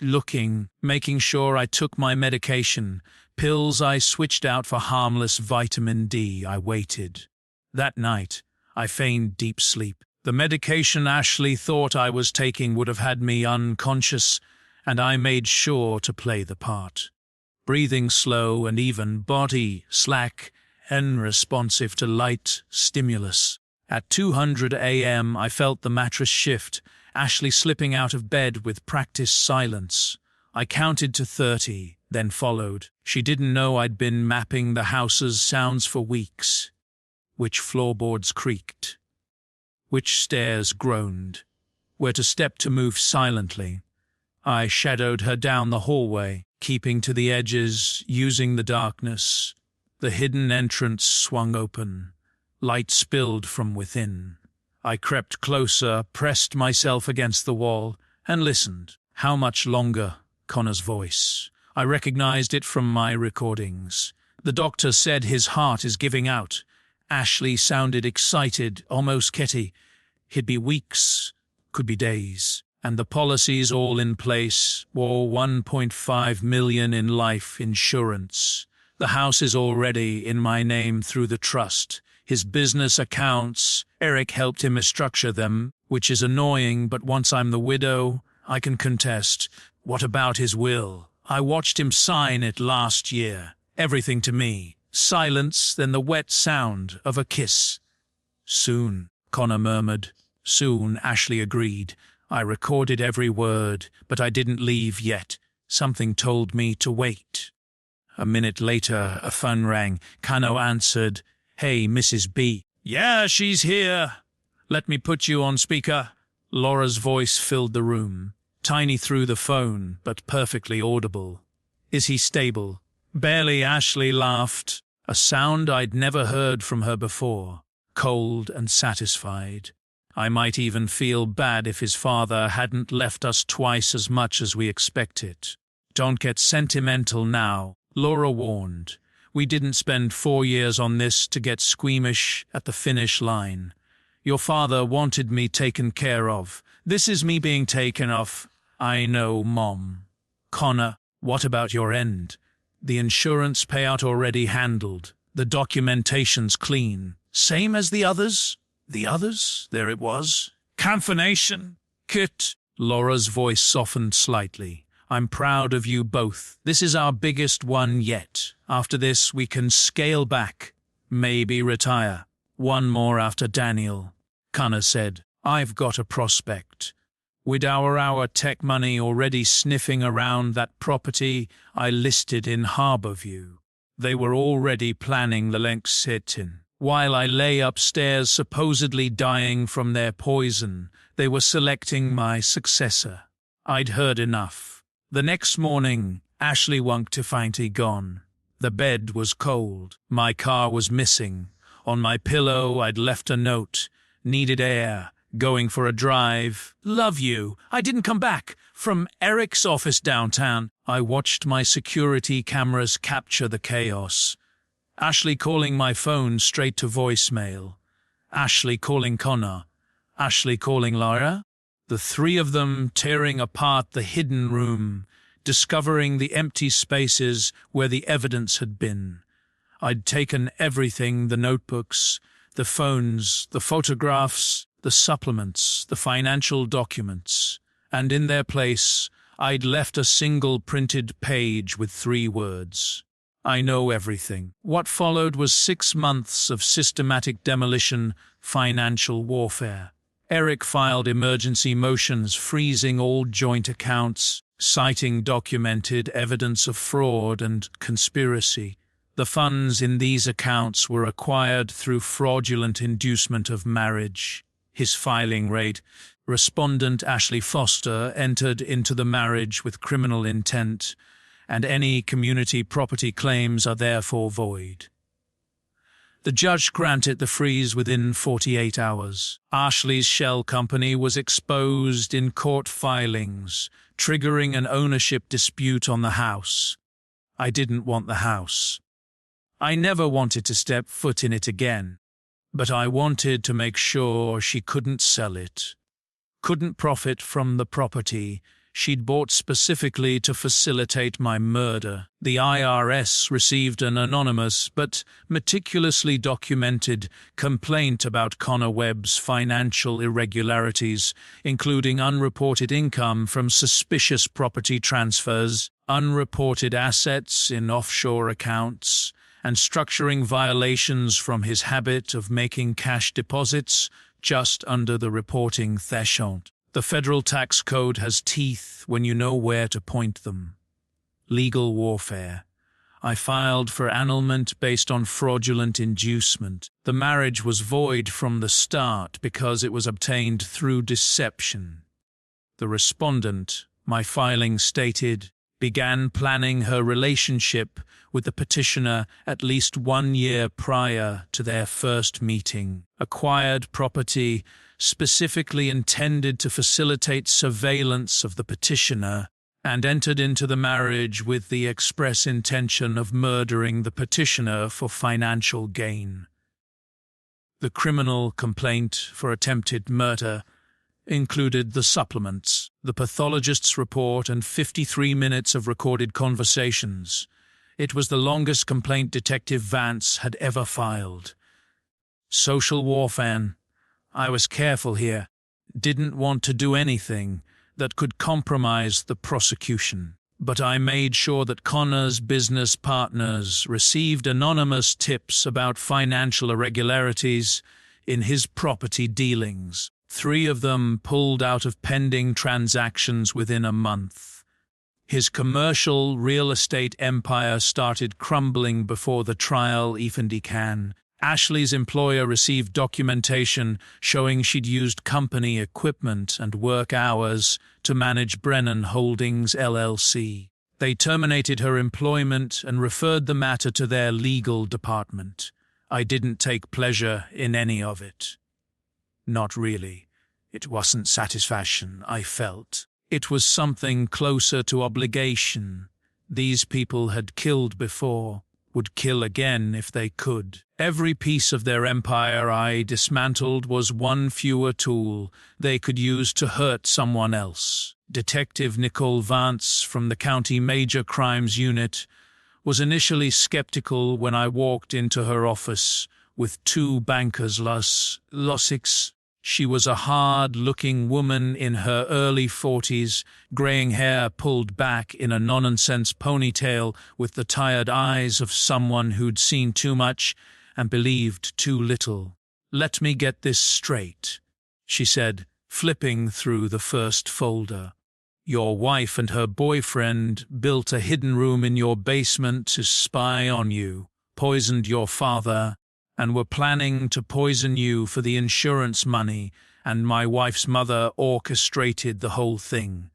making sure I took my medication, pills I switched out for harmless vitamin D. I waited. That night, I feigned deep sleep. The medication Ashley thought I was taking would have had me unconscious, and I made sure to play the part. Breathing slow and even, body slack and responsive to light stimulus. At 200 a.m. I felt the mattress shift, Ashley slipping out of bed with practiced silence. I counted to 30, then followed. She didn't know I'd been mapping the house's sounds for weeks. Which floorboards creaked, which stairs groaned, where to step to move silently. I shadowed her down the hallway, keeping to the edges, using the darkness. The hidden entrance swung open. Light spilled from within. I crept closer, pressed myself against the wall, and listened. How much longer? Connor's voice. I recognized it from my recordings. The doctor said his heart is giving out. Ashley sounded excited, almost kitty. It'd be weeks, could be days. And the policies all in place, or 1.5 million in life insurance. The house is already in my name through the trust. His business accounts, Eric helped him structure them, which is annoying, but once I'm the widow, I can contest. What about his will? I watched him sign it last year. Everything to me. Silence, then the wet sound of a kiss. Soon, Connor murmured. Soon, Ashley agreed. I recorded every word, but I didn't leave yet. Something told me to wait. A minute later, a phone rang. Kano answered. Hey, Mrs. B. Yeah, she's here. Let me put you on speaker. Laura's voice filled the room. Tiny through the phone, but perfectly audible. Is he stable? Barely. Ashley laughed. A sound I'd never heard from her before. Cold and satisfied. I might even feel bad if his father hadn't left us twice as much as we expected. Don't get sentimental now, Laura warned. We didn't spend 4 years on this to get squeamish at the finish line. Your father wanted me taken care of. This is me being taken off. I know, Mom. Connor, what about your end? The insurance payout already handled. The documentation's clean. Same as the others? The others? There it was. Confirmation. Kit. Laura's voice softened slightly. I'm proud of you both. This is our biggest one yet. After this, we can scale back. Maybe retire. One more after Daniel. Connor said, I've got a prospect. With our tech money already sniffing around that property I listed in Harborview. They were already planning the next hit-in. While I lay upstairs supposedly dying from their poison, they were selecting my successor. I'd heard enough. The next morning, Ashley woke to find he gone. The bed was cold. My car was missing. On my pillow I'd left a note. Needed air. Going for a drive. Love you. I didn't come back. From Eric's office downtown. I watched my security cameras capture the chaos. Ashley calling my phone straight to voicemail. Ashley calling Connor. Ashley calling Laura. The three of them tearing apart the hidden room, discovering the empty spaces where the evidence had been. I'd taken everything, the notebooks, the phones, the photographs, the supplements, the financial documents, and in their place, I'd left a single printed page with 3 words. I know everything. What followed was 6 months of systematic demolition, financial warfare. Eric filed emergency motions freezing all joint accounts, citing documented evidence of fraud and conspiracy. The funds in these accounts were acquired through fraudulent inducement of marriage. His filing rate, respondent Ashley Foster entered into the marriage with criminal intent, and any community property claims are therefore void. The judge granted the freeze within 48 hours. Ashley's shell company was exposed in court filings, triggering an ownership dispute on the house. I didn't want the house. I never wanted to step foot in it again. But I wanted to make sure she couldn't sell it, couldn't profit from the property she'd bought specifically to facilitate my murder. The IRS received an anonymous but meticulously documented complaint about Connor Webb's financial irregularities, including unreported income from suspicious property transfers, unreported assets in offshore accounts, and structuring violations from his habit of making cash deposits just under the reporting threshold. The federal tax code has teeth when you know where to point them. Legal warfare. I filed for annulment based on fraudulent inducement. The marriage was void from the start because it was obtained through deception. The respondent, my filing stated, began planning her relationship with the petitioner at least 1 year prior to their first meeting, acquired property specifically intended to facilitate surveillance of the petitioner, and entered into the marriage with the express intention of murdering the petitioner for financial gain. The criminal complaint for attempted murder included the supplements, the pathologist's report, and 53 minutes of recorded conversations. It was the longest complaint Detective Vance had ever filed. Social warfare. I was careful here. Didn't want to do anything that could compromise the prosecution. But I made sure that Connor's business partners received anonymous tips about financial irregularities in his property dealings. 3 of them pulled out of pending transactions within a month. His commercial real estate empire started crumbling before the trial even began. Ashley's employer received documentation showing she'd used company equipment and work hours to manage Brennan Holdings LLC. They terminated her employment and referred the matter to their legal department. I didn't take pleasure in any of it. Not really. It wasn't satisfaction I felt. It was something closer to obligation. These people had killed before, would kill again if they could. Every piece of their empire I dismantled was one fewer tool they could use to hurt someone else. Detective Nicole Vance from the County Major Crimes Unit was initially skeptical when I walked into her office with two bankers Lossix. She was a hard-looking woman in her early 40s, greying hair pulled back in a nonsense ponytail with the tired eyes of someone who'd seen too much and believed too little. "Let me get this straight," she said, flipping through the first folder. "Your wife and her boyfriend built a hidden room in your basement to spy on you, poisoned your father, and were planning to poison you for the insurance money, and my wife's mother orchestrated the whole thing.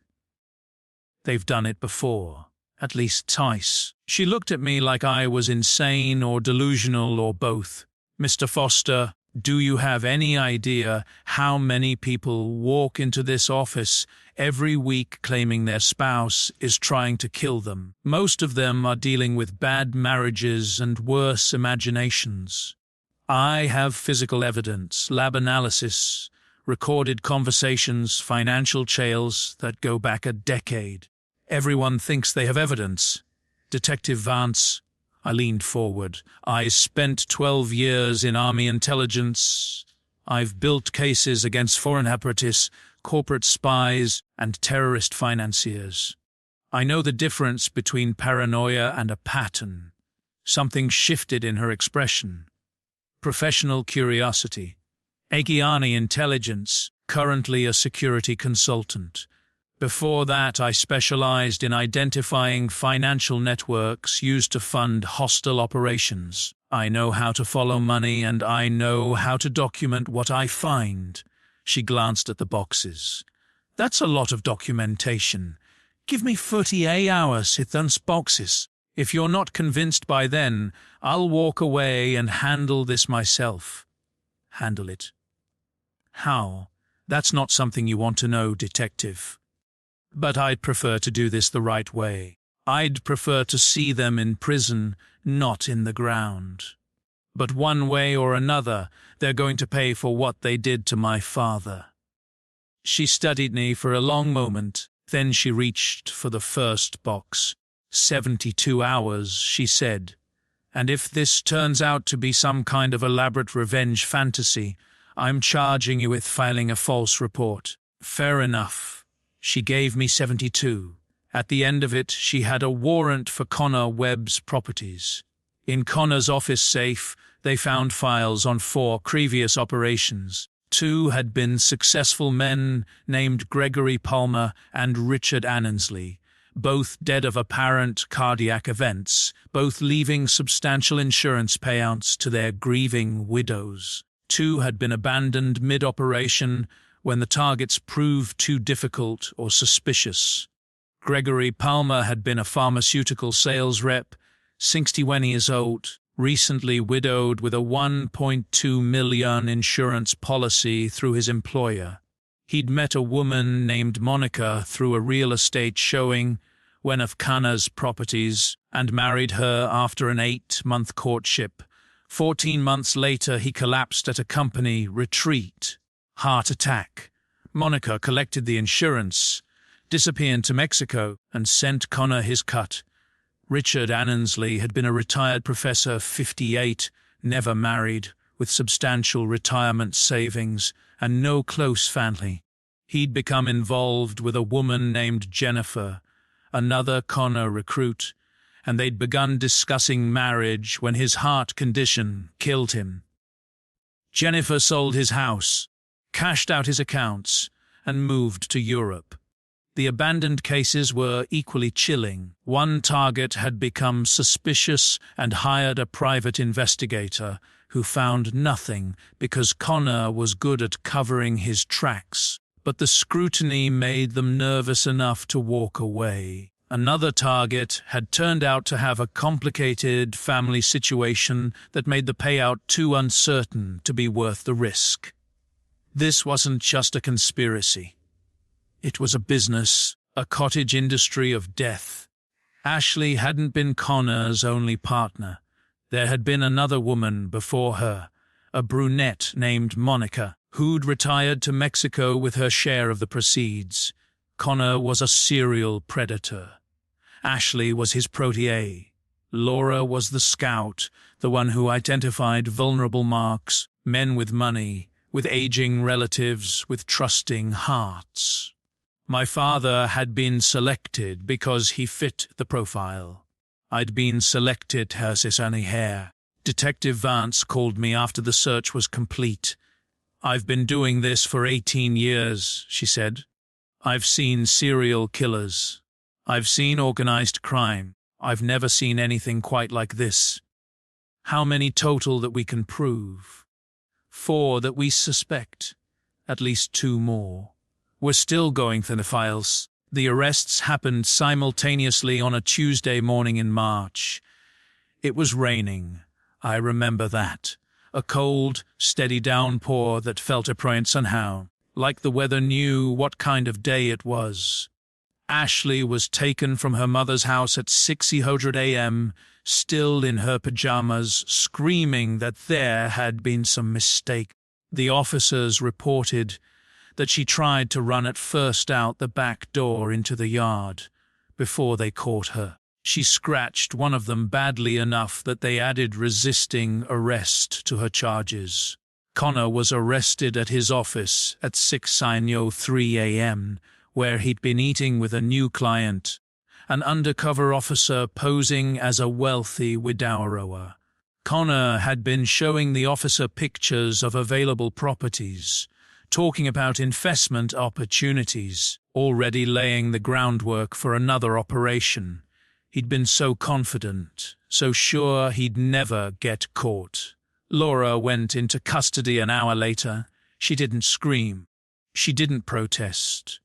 They've done it before, at least twice." She looked at me like I was insane or delusional or both. "Mr. Foster, do you have any idea how many people walk into this office every week claiming their spouse is trying to kill them? Most of them are dealing with bad marriages and worse imaginations. I have physical evidence, lab analysis, recorded conversations, financial trails that go back a decade. Everyone thinks they have evidence. Detective Vance," I leaned forward, "I spent 12 years in Army intelligence. I've built cases against foreign apparatus, corporate spies, and terrorist financiers. I know the difference between paranoia and a pattern." Something shifted in her expression. "Professional curiosity. Agiani intelligence, currently a security consultant. Before that, I specialized in identifying financial networks used to fund hostile operations. I know how to follow money, and I know how to document what I find." She glanced at the boxes. "That's a lot of documentation. Give me 48 hours hit those boxes. If you're not convinced by then, I'll walk away and handle this myself." "Handle it? How? That's not something you want to know, detective. But I'd prefer to do this the right way. I'd prefer to see them in prison, not in the ground. But one way or another, they're going to pay for what they did to my father." She studied me for a long moment, then she reached for the first box. 72 hours, she said. "And if this turns out to be some kind of elaborate revenge fantasy, I'm charging you with filing a false report." "Fair enough." She gave me 72. At the end of it, she had a warrant for Connor Webb's properties. In Connor's office safe, they found files on 4 previous operations. 2 had been successful men named Gregory Palmer and Richard Annesley, both dead of apparent cardiac events, both leaving substantial insurance payouts to their grieving widows. 2 had been abandoned mid-operation when the targets proved too difficult or suspicious. Gregory Palmer had been a pharmaceutical sales rep, 61 years old, recently widowed with a $1.2 million insurance policy through his employer. He'd met a woman named Monica through a real estate showing, one of Connor's properties, and married her after an 8-month courtship. 14 months later, he collapsed at a company retreat. Heart attack. Monica collected the insurance, disappeared to Mexico, and sent Connor his cut. Richard Annesley had been a retired professor, 58, never married, with substantial retirement savings and no close family. He'd become involved with a woman named Jennifer, another Connor recruit, and they'd begun discussing marriage when his heart condition killed him. Jennifer sold his house, cashed out his accounts, and moved to Europe. The abandoned cases were equally chilling. One target had become suspicious and hired a private investigator who found nothing because Connor was good at covering his tracks, but the scrutiny made them nervous enough to walk away. Another target had turned out to have a complicated family situation that made the payout too uncertain to be worth the risk. This wasn't just a conspiracy. It was a business, a cottage industry of death. Ashley hadn't been Connor's only partner. There had been another woman before her, a brunette named Monica, who'd retired to Mexico with her share of the proceeds. Connor was a serial predator. Ashley was his protégé, Laura was the scout, the one who identified vulnerable marks, men with money, with aging relatives, with trusting hearts. My father had been selected because he fit the profile. I'd been selected as his only heir. Detective Vance called me after the search was complete. "I've been doing this for 18 years, she said. "I've seen serial killers. I've seen organized crime. I've never seen anything quite like this. How many total that we can prove? 4 that we suspect. At least 2 more. We're still going through the files." The arrests happened simultaneously on a Tuesday morning in March. It was raining. I remember that. A cold, steady downpour that felt oppressive somehow, like the weather knew what kind of day it was. Ashley was taken from her mother's house at 6:00 a.m., still in her pajamas, screaming that there had been some mistake. The officers reported that she tried to run at first out the back door into the yard before they caught her. She scratched one of them badly enough that they added resisting arrest to her charges. Connor was arrested at his office at 6:03 a.m., where he'd been eating with a new client, an undercover officer posing as a wealthy widower. Connor had been showing the officer pictures of available properties, talking about investment opportunities, already laying the groundwork for another operation. He'd been so confident, so sure he'd never get caught. Laura went into custody an hour later. She didn't scream. She didn't protest.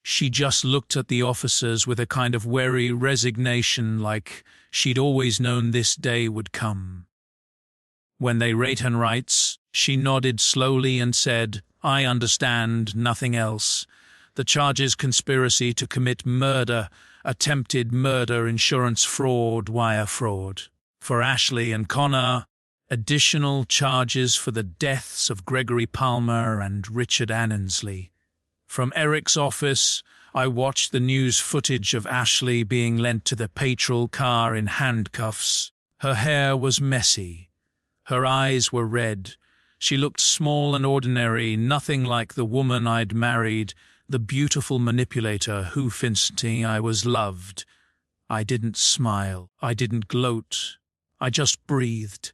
She just looked at the officers with a kind of weary resignation, like she'd always known this day would come. When they read her rights, she nodded slowly and said, "I understand, nothing else. The charges: conspiracy to commit murder, attempted murder, insurance fraud, wire fraud. For Ashley and Connor, additional charges for the deaths of Gregory Palmer and Richard Annesley." From Eric's office, I watched the news footage of Ashley being lent to the patrol car in handcuffs. Her hair was messy. Her eyes were red. She looked small and ordinary, nothing like the woman I'd married, the beautiful manipulator who convinced me I was loved. I didn't smile. I didn't gloat. I just breathed.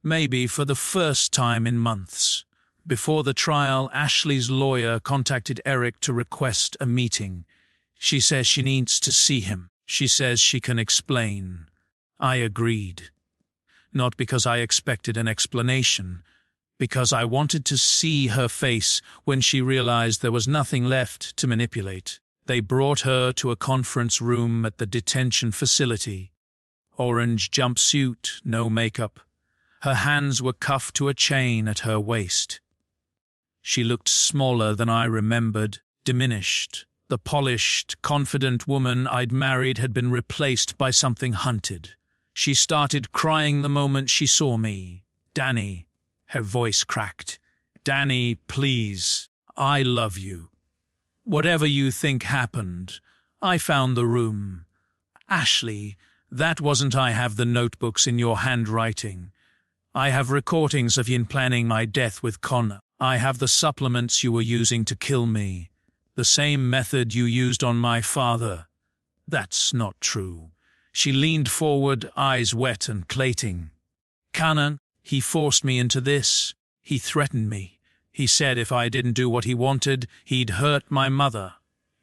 Maybe for the first time in months. Before the trial, Ashley's lawyer contacted Eric to request a meeting. She says she needs to see him. She says she can explain. I agreed. Not because I expected an explanation, because I wanted to see her face when she realized there was nothing left to manipulate. They brought her to a conference room at the detention facility. Orange jumpsuit, no makeup. Her hands were cuffed to a chain at her waist. She looked smaller than I remembered, diminished. The polished, confident woman I'd married had been replaced by something hunted. She started crying the moment she saw me. "Danny," her voice cracked. "Danny, please, I love you. Whatever you think happened, I found the room. Ashley, that wasn't I have the notebooks in your handwriting. I have recordings of you planning my death with Connor. I have the supplements you were using to kill me. The same method you used on my father. That's not true." She leaned forward, eyes wet and clating. "Connor, he forced me into this. He threatened me. He said if I didn't do what he wanted, he'd hurt my mother.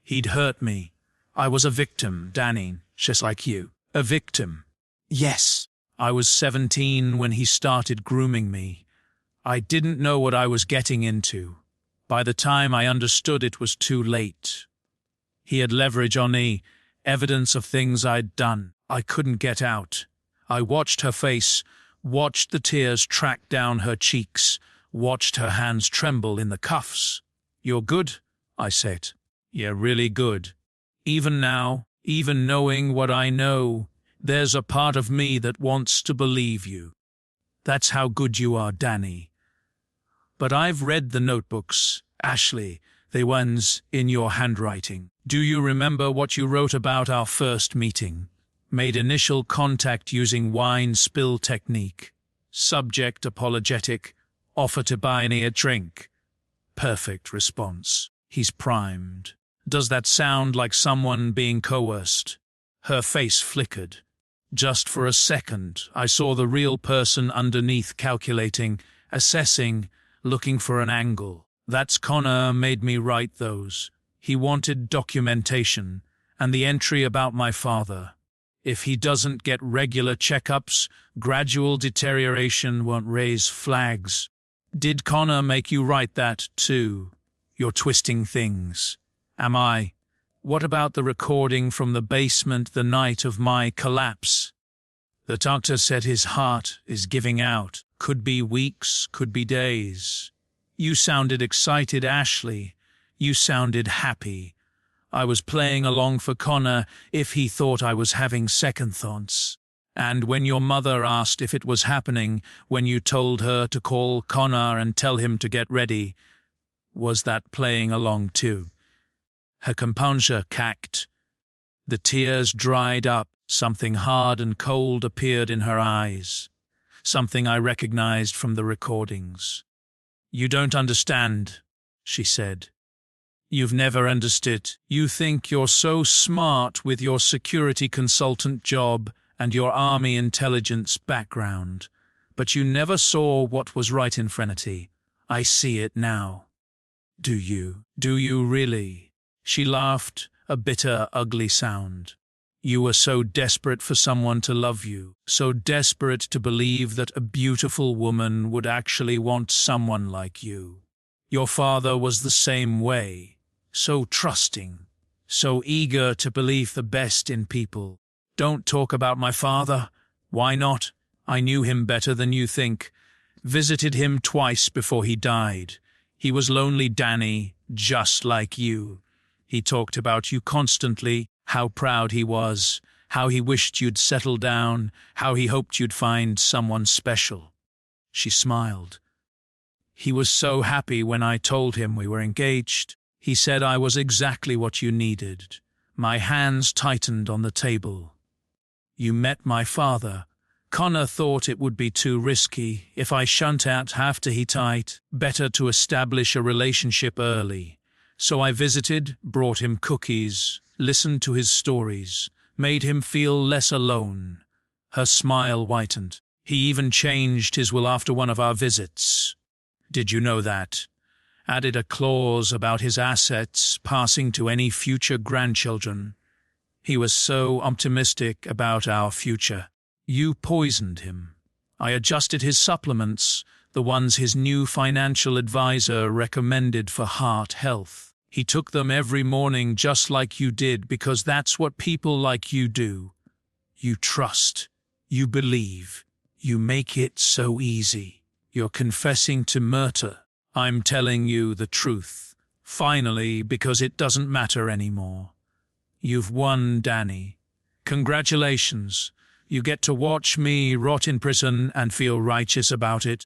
He'd hurt me. I was a victim, Danny, just like you. A victim. Yes, I was 17 when he started grooming me. I didn't know what I was getting into. By the time I understood, it was too late. He had leverage on me, evidence of things I'd done. I couldn't get out. I watched her face, watched the tears track down her cheeks, watched her hands tremble in the cuffs. "You're good," I said. "You're really good. Even now, even knowing what I know, there's a part of me that wants to believe you. That's how good you are, Danny. But I've read the notebooks, Ashley, the ones in your handwriting. Do you remember what you wrote about our first meeting? Made initial contact using wine spill technique. Subject apologetic. Offer to buy me a drink. Perfect response. He's primed. Does that sound like someone being coerced? Her face flickered. Just for a second, I saw the real person underneath calculating, assessing, looking for an angle. That's Connor made me write those. He wanted documentation, and the entry about my father. If he doesn't get regular checkups, gradual deterioration won't raise flags. Did Connor make you write that too? You're twisting things. Am I? What about the recording from the basement the night of my collapse? The doctor said his heart is giving out. Could be weeks, could be days. You sounded excited, Ashley. You sounded happy. I was playing along for Connor if he thought I was having second thoughts. And when your mother asked if it was happening, when you told her to call Connor and tell him to get ready, was that playing along too? Her composure cracked. The tears dried up. Something hard and cold appeared in her eyes. Something I recognized from the recordings. You don't understand, she said. You've never understood. You think you're so smart with your security consultant job and your army intelligence background, but you never saw what was right in fraternity. I see it now. Do you? Do you really? She laughed, a bitter, ugly sound. You were so desperate for someone to love you, so desperate to believe that a beautiful woman would actually want someone like you. Your father was the same way, so trusting, so eager to believe the best in people. Don't talk about my father. Why not? I knew him better than you think. Visited him twice before he died. He was lonely, Danny, just like you. He talked about you constantly, how proud he was, how he wished you'd settle down, how he hoped you'd find someone special. She smiled. He was so happy when I told him we were engaged. He said I was exactly what you needed. My hands tightened on the table. You met my father. Connor thought it would be too risky if I shunned out after he died. Better to establish a relationship early. So I visited, brought him cookies, listened to his stories, made him feel less alone. Her smile whitened. He even changed his will after one of our visits. Did you know that? Added a clause about his assets passing to any future grandchildren. He was so optimistic about our future. You poisoned him. I adjusted his supplements, the ones his new financial advisor recommended for heart health. He took them every morning just like you did because that's what people like you do. You trust. You believe. You make it so easy. You're confessing to murder. I'm telling you the truth. Finally, because it doesn't matter anymore. You've won, Danny. Congratulations. You get to watch me rot in prison and feel righteous about it.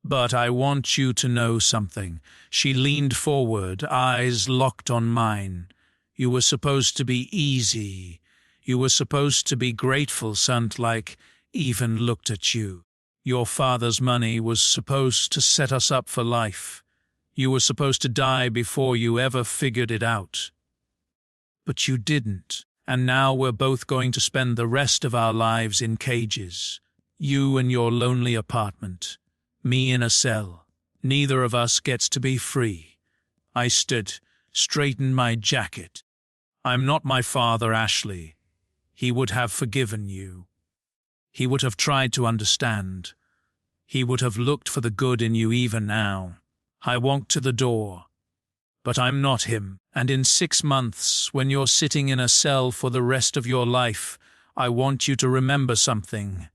But I want you to know something. She leaned forward, eyes locked on mine. You were supposed to be easy. You were supposed to be grateful, son, like even looked at you. Your father's money was supposed to set us up for life. You were supposed to die before you ever figured it out. But you didn't, and now we're both going to spend the rest of our lives in cages. You in your lonely apartment. Me in a cell. Neither of us gets to be free. I stood, straightened my jacket. I'm not my father, Ashley. He would have forgiven you. He would have tried to understand. He would have looked for the good in you even now. I walked to the door. But I'm not him, and in 6 months, when you're sitting in a cell for the rest of your life, I want you to remember something.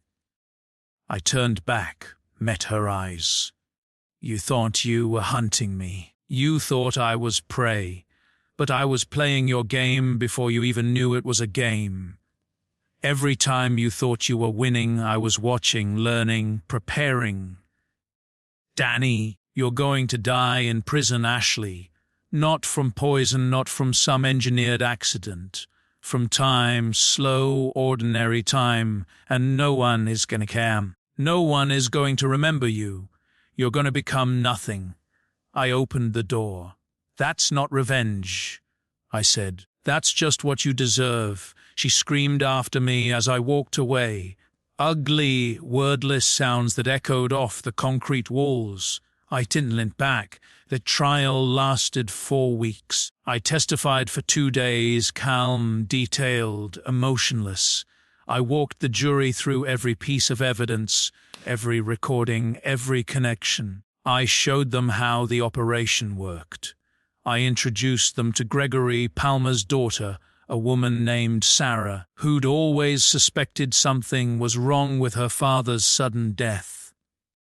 I turned back, met her eyes. You thought you were hunting me. You thought I was prey, but I was playing your game before you even knew it was a game. Every time you thought you were winning, I was watching, learning, preparing. Danny, you're going to die in prison, Ashley. Not from poison, not from some engineered accident. from time, slow, ordinary time, and no one is gonna care. No one is going to remember you. You're gonna become nothing. I opened the door. That's not revenge, I said. That's just what you deserve, she screamed after me as I walked away. Ugly, wordless sounds that echoed off the concrete walls. I didn't lean back. The trial lasted 4 weeks. I testified for 2 days, calm, detailed, emotionless. I walked the jury through every piece of evidence, every recording, every connection. I showed them how the operation worked. I introduced them to Gregory Palmer's daughter, a woman named Sarah, who'd always suspected something was wrong with her father's sudden death.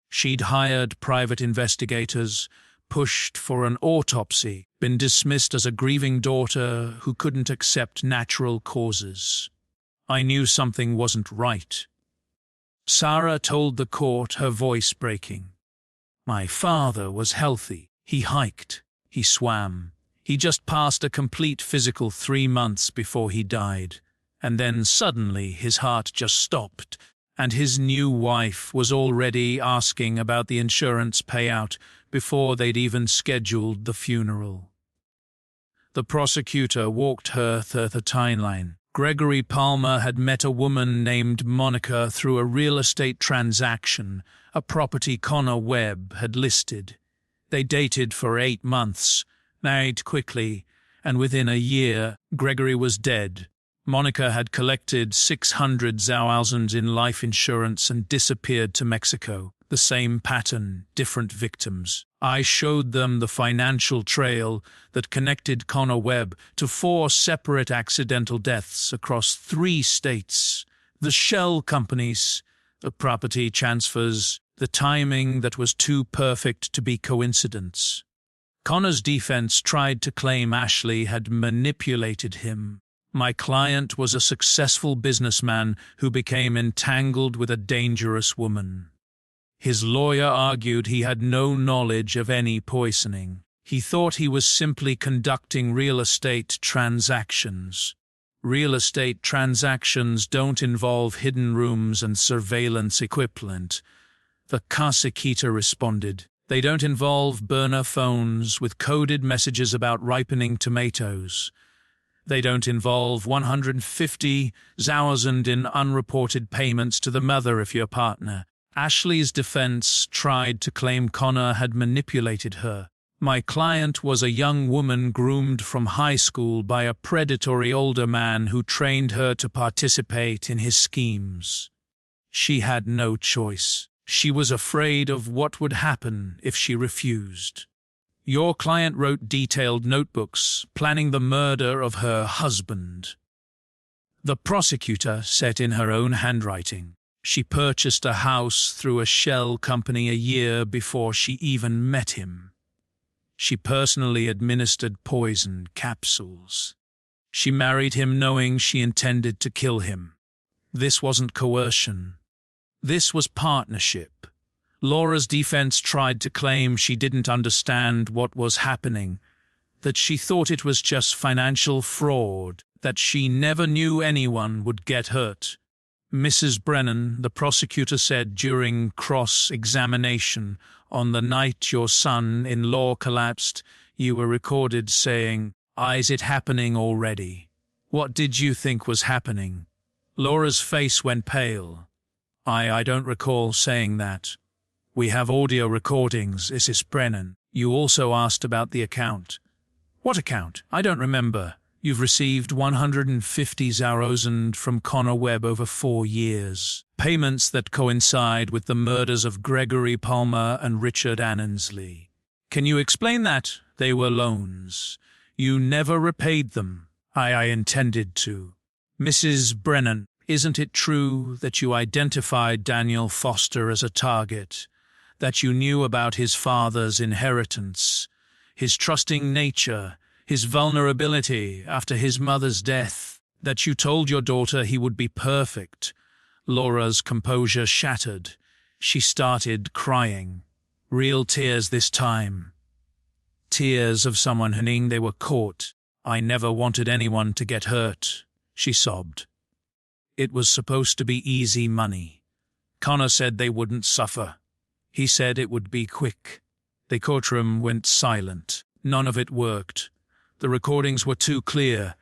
She'd hired private investigators, pushed for an autopsy, been dismissed as a grieving daughter who couldn't accept natural causes. I knew something wasn't right. Sarah told the court, her voice breaking. My father was healthy. He hiked. He swam. He just passed a complete physical 3 months before he died. And then suddenly his heart just stopped, and his new wife was already asking about the insurance payout before they'd even scheduled the funeral. The prosecutor walked her through the timeline. Gregory Palmer had met a woman named Monica through a real estate transaction, a property Connor Webb had listed. They dated for 8 months, married quickly, and within a year, Gregory was dead. Monica had collected $600,000 in life insurance and disappeared to Mexico. The same pattern, different victims. I showed them the financial trail that connected Connor Webb to 4 separate accidental deaths across 3 states. The shell companies, the property transfers, the timing that was too perfect to be coincidence. Connor's defense tried to claim Ashley had manipulated him. My client was a successful businessman who became entangled with a dangerous woman. His lawyer argued he had no knowledge of any poisoning. He thought he was simply conducting real estate transactions. Real estate transactions don't involve hidden rooms and surveillance equipment. The prosecutor responded. They don't involve burner phones with coded messages about ripening tomatoes. They don't involve 150,000 in unreported payments to the mother of your partner. Ashley's defense tried to claim Connor had manipulated her. My client was a young woman groomed from high school by a predatory older man who trained her to participate in his schemes. She had no choice. She was afraid of what would happen if she refused. Your client wrote detailed notebooks, planning the murder of her husband. The prosecutor said in her own handwriting. She purchased a house through a shell company a year before she even met him. She personally administered poison capsules. She married him knowing she intended to kill him. This wasn't coercion. This was partnership. Laura's defense tried to claim she didn't understand what was happening, that she thought it was just financial fraud, that she never knew anyone would get hurt. Mrs. Brennan, the prosecutor said during cross-examination, on the night your son-in-law collapsed, you were recorded saying, "Is it happening already? What did you think was happening?" Laura's face went pale. I don't recall saying that. We have audio recordings, Mrs. Brennan. You also asked about the account. What account? I don't remember. You've received 150,000 from Connor Webb over 4 years. Payments that coincide with the murders of Gregory Palmer and Richard Annesley. Can you explain that? They were loans. You never repaid them. I intended to. Mrs. Brennan, isn't it true that you identified Daniel Foster as a target, that you knew about his father's inheritance, his trusting nature, his vulnerability after his mother's death, that you told your daughter he would be perfect? Laura's composure shattered. She started crying. Real tears this time. Tears of someone who knew they were caught. I never wanted anyone to get hurt. she sobbed. It was supposed to be easy money. Connor said they wouldn't suffer. He said it would be quick. The courtroom went silent. None of it worked. The recordings were too clear.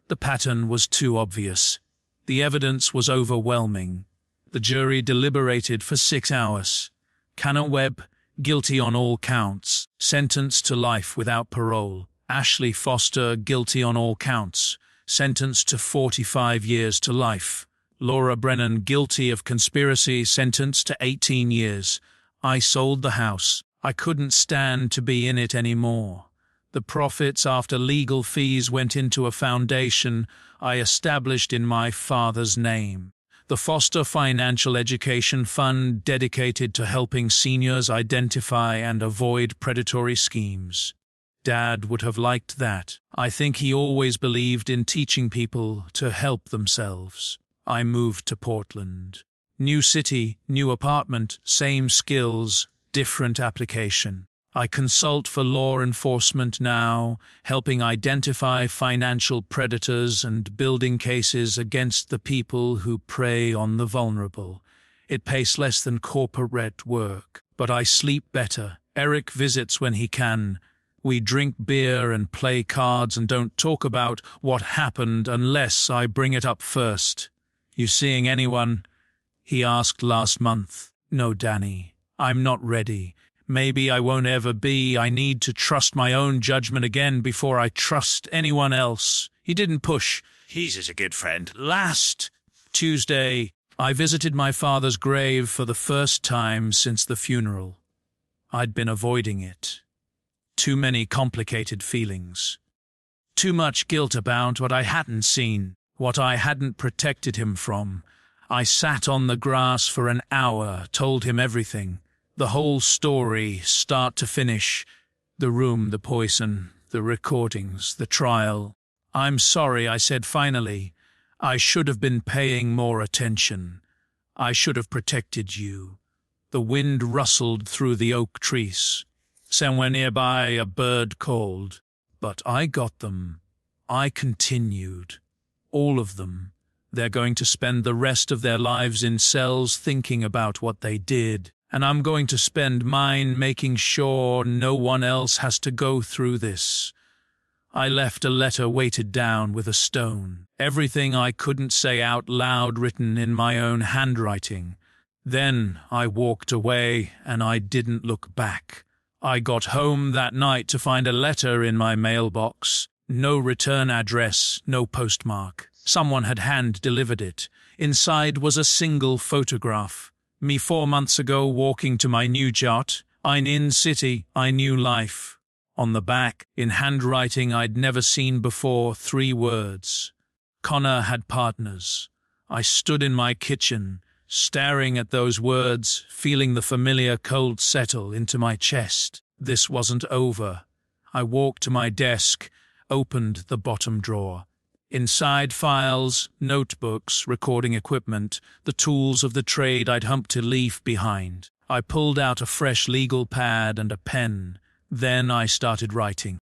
The pattern was too obvious. The evidence was overwhelming. The jury deliberated for 6 hours. Connor Webb, guilty on all counts, sentenced to life without parole. Ashley Foster, guilty on all counts, sentenced to 45 years to life. Laura Brennan, guilty of conspiracy, sentenced to 18 years. I sold the house. I couldn't stand to be in it anymore. The profits after legal fees went into a foundation I established in my father's name. The Foster Financial Education Fund, dedicated to helping seniors identify and avoid predatory schemes. Dad would have liked that. I think he always believed in teaching people to help themselves. I moved to Portland. New city, new apartment, same skills, different application. I consult for law enforcement now, helping identify financial predators and building cases against the people who prey on the vulnerable. It pays less than corporate work, but I sleep better. Eric visits when he can. We drink beer and play cards and don't talk about what happened unless I bring it up first. You seeing anyone? He asked last month. No, Danny. I'm not ready. Maybe I won't ever be. I need to trust my own judgment again before I trust anyone else. He didn't push. He's just a good friend. Last Tuesday, I visited my father's grave for the first time since the funeral. I'd been avoiding it. Too many complicated feelings. Too much guilt about what I hadn't seen, what I hadn't protected him from. I sat on the grass for an hour, told him everything. The whole story, start to finish. The room, the poison, the recordings, the trial. I'm sorry, I said finally. I should have been paying more attention. I should have protected you. The wind rustled through the oak trees. Somewhere nearby a bird called. But I got them. I continued. All of them. They're going to spend the rest of their lives in cells thinking about what they did. And I'm going to spend mine making sure no one else has to go through this. I left a letter weighted down with a stone. Everything I couldn't say out loud written in my own handwriting. Then I walked away and I didn't look back. I got home that night to find a letter in my mailbox. No return address, no postmark. Someone had hand-delivered it. Inside was a single photograph. Me 4 months ago walking to my new yacht. I'm in city, I knew life. On the back, in handwriting I'd never seen before, 3 words. Connor had partners. I stood in my kitchen, staring at those words, feeling the familiar cold settle into my chest. This wasn't over. I walked to my desk, opened the bottom drawer. Inside files, notebooks, recording equipment, the tools of the trade I'd humped to leave behind. I pulled out a fresh legal pad and a pen. Then I started writing.